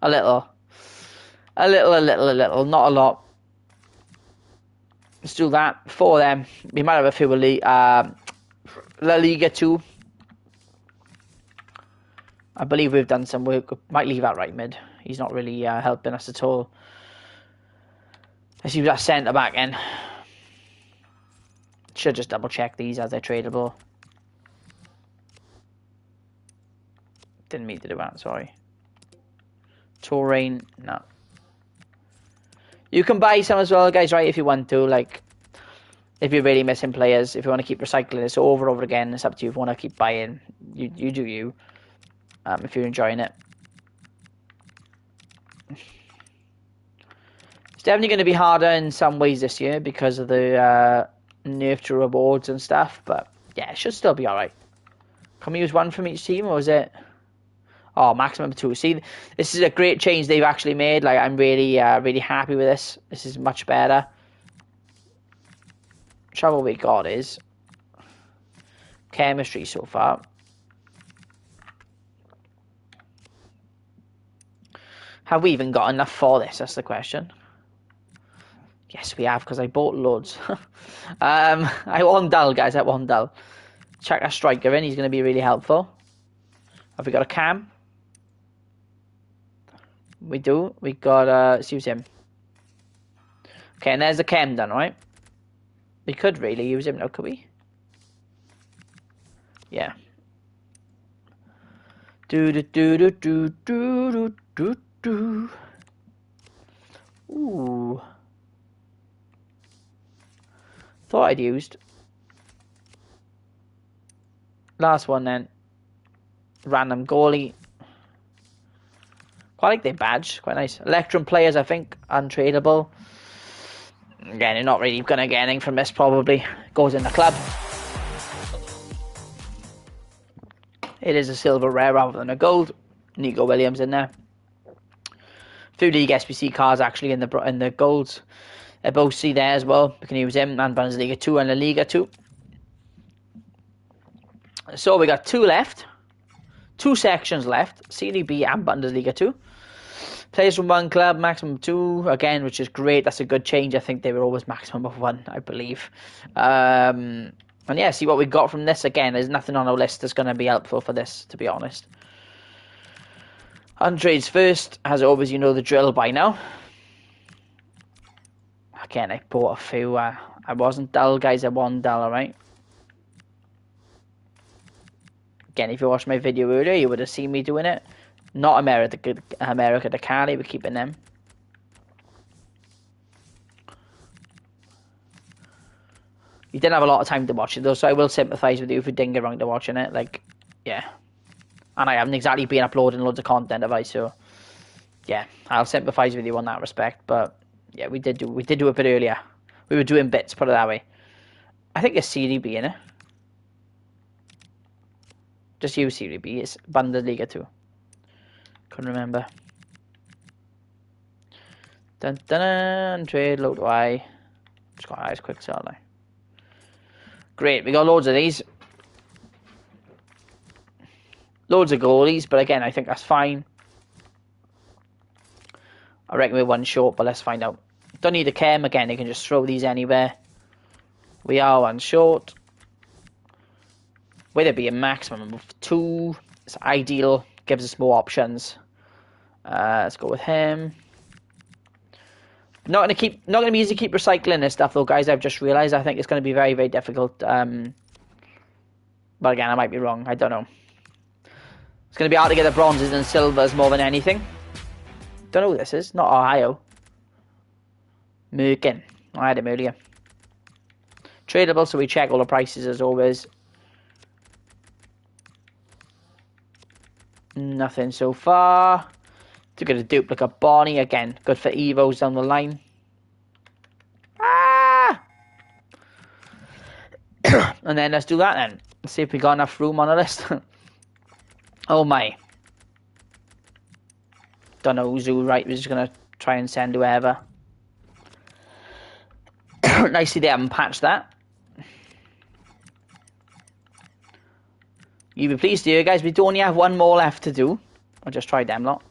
A little. A little. Not a lot. Let's do that. 4 of them. We might have a few La Liga 2. I believe we've done some work. Might leave that right mid. He's not really helping us at all. Let's use that centre back in. Should just double check these as they're tradable. Didn't mean to do that, sorry. Terrain, no. You can buy some as well, guys, right, if you want to, like, if you're really missing players, if you want to keep recycling this over and over again, it's up to you. If you want to keep buying, you do you, if you're enjoying it. It's definitely going to be harder in some ways this year because of the nerf to rewards and stuff, but yeah, it should still be alright. Can we use one from each team, or is it... Oh, maximum 2. See, this is a great change they've actually made. Like, I'm really, really happy with this. This is much better. Trouble we got is chemistry so far. Have we even got enough for this? That's the question. Yes, we have, because I bought loads. I want dull, guys. I want dull. Check our striker in. He's going to be really helpful. Have we got a cam? We do. We got, let's use him. Okay, and there's the cam done, right? We could really use him now, could we? Yeah. Do do do do do do do do. Ooh. Thought I'd used. Last one then. Random goalie. Quite like their badge. Quite nice. Electrum players, I think, untradeable. Again, you're not really going to get anything from this, probably. Goes in the club. It is a silver rare rather than a gold. Nico Williams in there. Few League SBC cards actually in the golds. Both see there as well. We can use him and Bundesliga 2 and La Liga 2. So we got 2 left. 2 sections left. Serie B and Bundesliga 2. Players from 1 club, maximum 2, again, which is great. That's a good change. I think they were always maximum of 1, I believe. And yeah, see what we got from this. Again, there's nothing on our list that's going to be helpful for this, to be honest. Untrades first. As always, you know the drill by now. Again, I bought a few. I wasn't dull, guys. I wasn't dull, alright? Again, if you watched my video earlier, you would have seen me doing it. Not America the Cali, we're keeping them. You didn't have a lot of time to watch it though, so I will sympathise with you if you didn't get around to watching it. Like, yeah. And I haven't exactly been uploading loads of content, have I? So, yeah, I'll sympathise with you on that respect. But yeah, we did do a bit earlier. We were doing bits, put it that way. I think it's Serie B, innit? Just use Serie B. It's Bundesliga 2. Couldn't remember. Dun dun dun. Trade load Y. Just got eyes quick sell now. Great, we got loads of these. Loads of goalies, but again, I think that's fine. I reckon we're 1 short, but let's find out. Don't need a chem again, you can just throw these anywhere. We are 1 short. Will there be a maximum of 2? It's ideal, gives us more options. Let's go with him. Not gonna be easy to keep recycling this stuff though, guys. I've just realised. I think it's gonna be very, very difficult. But again, I might be wrong. I don't know. It's gonna be hard to get the bronzes and silvers more than anything. Don't know who this is. Not Ohio. Merkin. I had him earlier. Tradable, so we check all the prices as always. Nothing so far. To get a duplicate Bonnie again. Good for Evos down the line. Ah! And then let's do that then. Let's see if we got enough room on the list. Oh my. Don't know who's who, right? We're just going to try and send whoever. Nicely they haven't patched that. You'll be pleased to hear, guys, we do only have 1 more left to do. I'll just try them lot.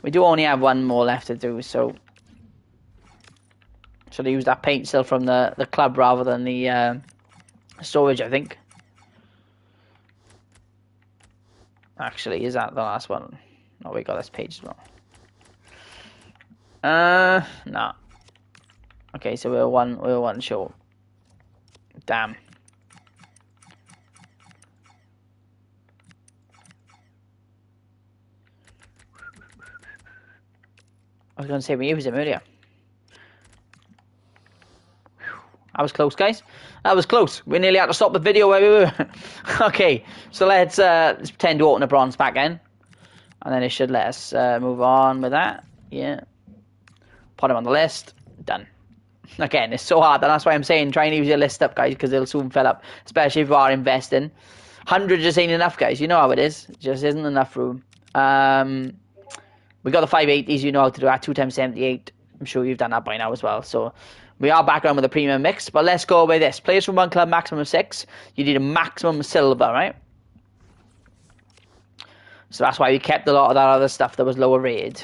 We do only have 1 more left to do, so... Should I use that paint still from the club rather than the storage, I think. Actually, is that the last one? No, we got this page as well. Nah. Okay, so we're one short. Damn. I was going to say we used him earlier. That was close, guys. That was close. We nearly had to stop the video where we were. Okay, so let's pretend to open a bronze pack in. And then it should let us move on with that. Yeah. Put him on the list. Done. Again, it's so hard, and that's why I'm saying try and use your list up, guys, because it'll soon fill up. Especially if you are investing. 100 just ain't enough, guys. You know how it is. It just isn't enough room. We got the 580s. You know how to do that. 2 times 78. I'm sure you've done that by now as well. So we are back around with a premium mix, but let's go with this. Players from one club, maximum 6. You need a maximum silver, right? So that's why we kept a lot of that other stuff that was lower rated.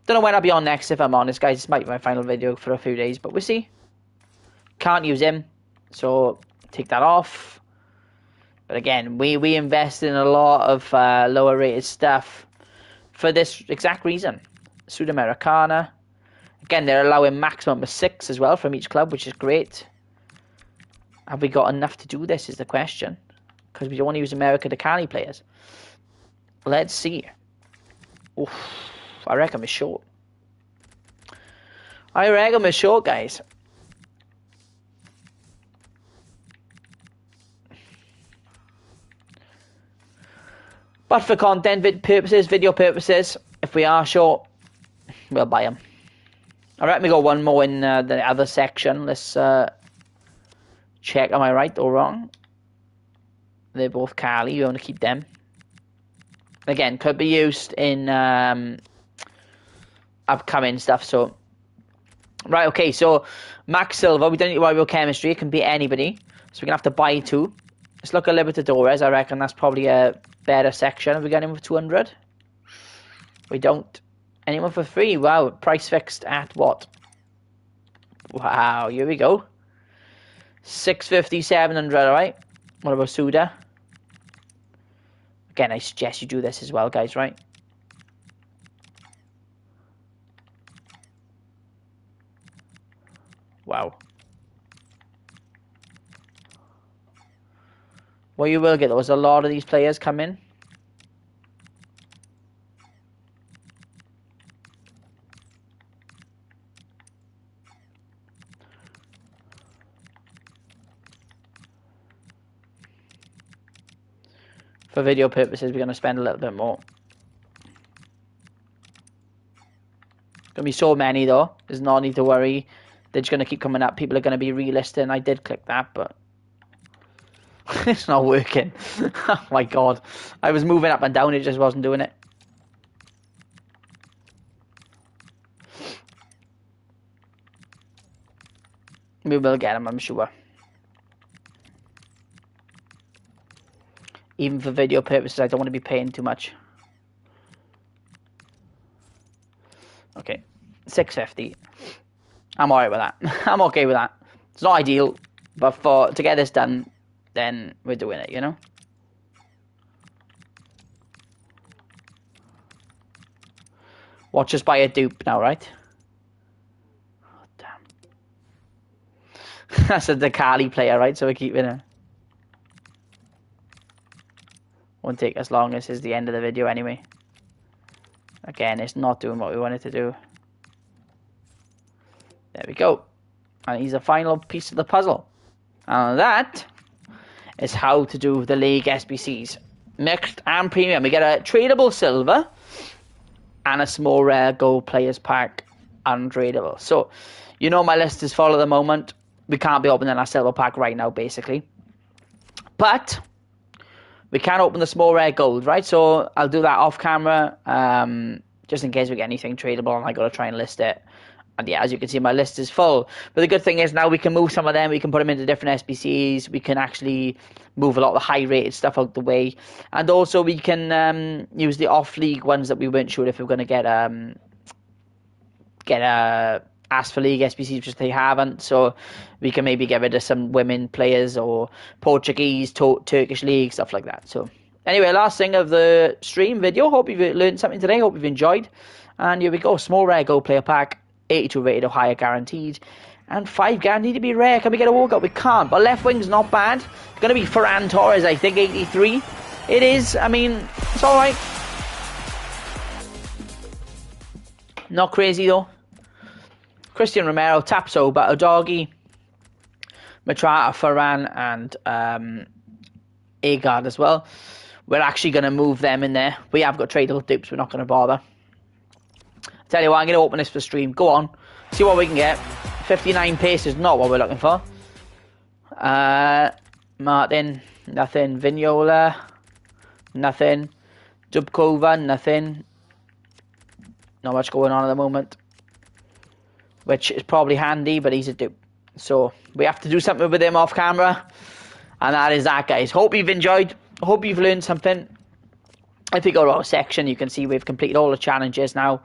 Don't know when I'll be on next, if I'm honest, guys. This might be my final video for a few days, but we'll see. Can't use him, so take that off. But again, we invest in a lot of lower rated stuff for this exact reason. Sudamericana. Again, they're allowing maximum of 6 as well from each club, which is great. Have we got enough to do this is the question. Because we don't want to use America to Cali players. Let's see. Oof, I reckon we're short. I reckon we're short, guys. But for content purposes, video purposes, if we are short, we'll buy them. I reckon we got one more in the other section. Let's check, am I right or wrong? They're both Cali, you want to keep them. Again, could be used in upcoming stuff, so... Right, okay, so Max Silver, we don't need to worry about chemistry, it can be anybody. So we're going to have to buy 2. Let's look at Libertadores, I reckon that's probably a better section. Have we got anyone for 200? We don't. Anyone for free? Wow, price fixed at what? Wow, here we go. 650, 700, alright. What about Suda? Again, I suggest you do this as well, guys, right? Wow. Well, you will get, there was a lot of these players come in. For video purposes, we're going to spend a little bit more. Going to be so many, though. There's no need to worry. They're just going to keep coming up. People are going to be relisting. I did click that, but... it's not working. Oh my god. I was moving up and down, it just wasn't doing it. We will get him, I'm sure. Even for video purposes, I don't want to be paying too much. Okay, 650. I'm alright with that. I'm okay with that. It's not ideal, but to get this done, then we're doing it, you know? Watch us buy a dupe now, right? Oh, damn. That's a Decali player, right? So we're keeping it. Won't take as long as this is the end of the video anyway. Again, it's not doing what we wanted to do. There we go. And he's the final piece of the puzzle. And that is how to do the League SBCs. Mixed and premium. We get a tradable silver and a small rare gold players pack untradeable. So, you know my list is full at the moment. We can't be opening our silver pack right now, basically. But we can open the small rare gold, right? So I'll do that off camera, just in case we get anything tradable and I got to try and list it. And yeah, as you can see, my list is full. But the good thing is now we can move some of them. We can put them into different SBCs. We can actually move a lot of the high-rated stuff out the way. And also we can use the off-league ones that we weren't sure if we were going to get ask for League SBCs, which they haven't. So we can maybe get rid of some women players or Portuguese, Turkish League, stuff like that. So anyway, last thing of the stream video. Hope you've learned something today. Hope you've enjoyed. And here we go. Small rare gold player pack. 82 rated or higher guaranteed, and 5 guaranteed to be rare. Can we get a walkout? We can't, but left wing's not bad. It's going to be Ferran Torres, I think, 83. It is, I mean, it's alright. Not crazy though. Christian Romero, Tapso, Batodoggy, Matrata, Ferran, and Agard as well. We're actually going to move them in there. We have got tradable dupes. We're not going to bother. Tell you what, I'm going to open this for stream. Go on. See what we can get. 59 pace is not what we're looking for. Martin, nothing. Vignola, nothing. Dubkova, nothing. Not much going on at the moment. Which is probably handy, but he's a dupe. So we have to do something with him off camera. And that is that, guys. Hope you've enjoyed. Hope you've learned something. If you go to our section, you can see we've completed all the challenges now.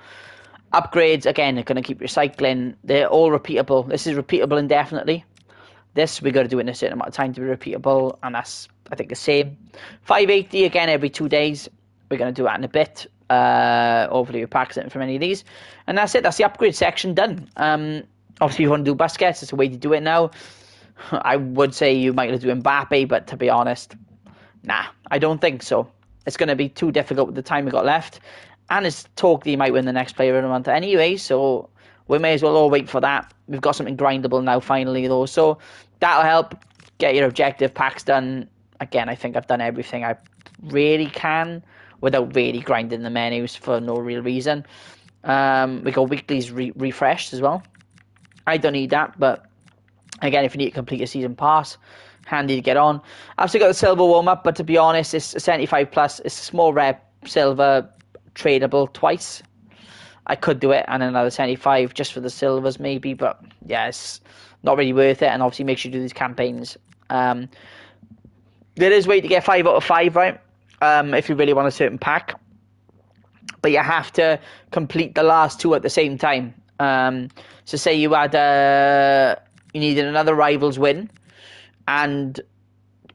Upgrades, again, are going to keep recycling. They're all repeatable. This is repeatable indefinitely. This, we've got to do it in a certain amount of time to be repeatable. And that's, I think, the same. 580, again, every 2 days. We're going to do that in a bit. Hopefully we pack something from any of these. And that's it. That's the upgrade section done. Obviously, if you want to do baskets, it's a way to do it now. I would say you might do Mbappe, but to be honest, nah, I don't think so. It's going to be too difficult with the time we got left. And it's talk that he might win the next player of the month anyway, so we may as well all wait for that. We've got something grindable now finally, though, so that'll help get your objective packs done. Again, I think I've done everything I really can without really grinding the menus for no real reason. We got weeklies refreshed as well. I don't need that, but again, if you need to complete a season pass, handy to get on. I've still got the silver warm-up, but to be honest, it's a 75 plus. It's a small rare silver tradable twice. I could do it and another 75 just for the silvers maybe, but yeah, it's not really worth it. And obviously make sure you do these campaigns. There is a way to get 5 out of 5, right? If you really want a certain pack, but you have to complete the last 2 at the same time. So say you had you needed another Rivals win and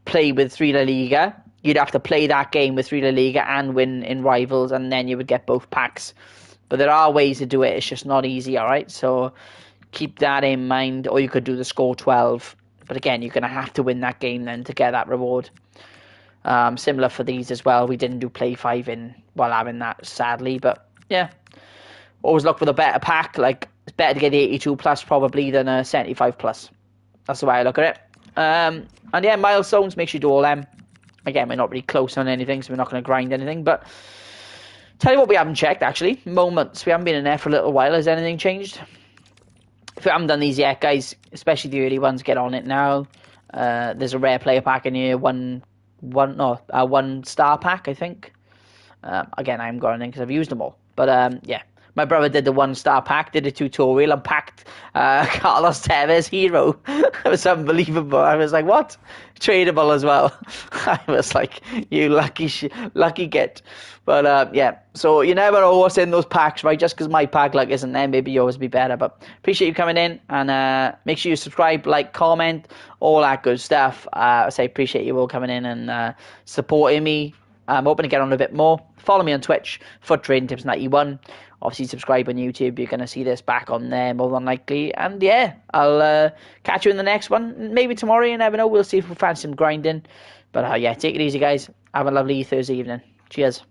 play with 3 La Liga, you'd have to play that game with 3 La Liga and win in Rivals, and then you would get both packs. But there are ways to do it, it's just not easy, alright? So keep that in mind, or you could do the score 12. But again, you're going to have to win that game then to get that reward. Similar for these as well. We didn't do play 5 in while having that, sadly. But yeah, always look for the better pack. Like, it's better to get the 82 plus probably than a 75 plus. That's the way I look at it. And yeah, milestones, make sure you do all them. Again, we're not really close on anything, so we're not going to grind anything. But tell you what we haven't checked, actually. Moments. We haven't been in there for a little while. Has anything changed? If you haven't done these yet, guys, especially the early ones, get on it now. There's a rare player pack in here. One star pack, I think. Again, I haven't got anything because I've used them all. But yeah, my brother did the 1 star pack, did a tutorial and packed Carlos Tevez hero. It was unbelievable. I was like, what? Tradable as well. I was like, you lucky git. But yeah, so you never know what's in those packs, right? Just because my pack luck isn't there, maybe yours will be better. But appreciate you coming in, and make sure you subscribe, like, comment, all that good stuff. I say appreciate you all coming in and supporting me. I'm hoping to get on a bit more. Follow me on Twitch, FUTTradingTips91. Obviously, subscribe on YouTube. You're going to see this back on there more than likely. And yeah, I'll catch you in the next one. Maybe tomorrow, you never know. We'll see if we fancy some grinding. But yeah, take it easy, guys. Have a lovely Thursday evening. Cheers.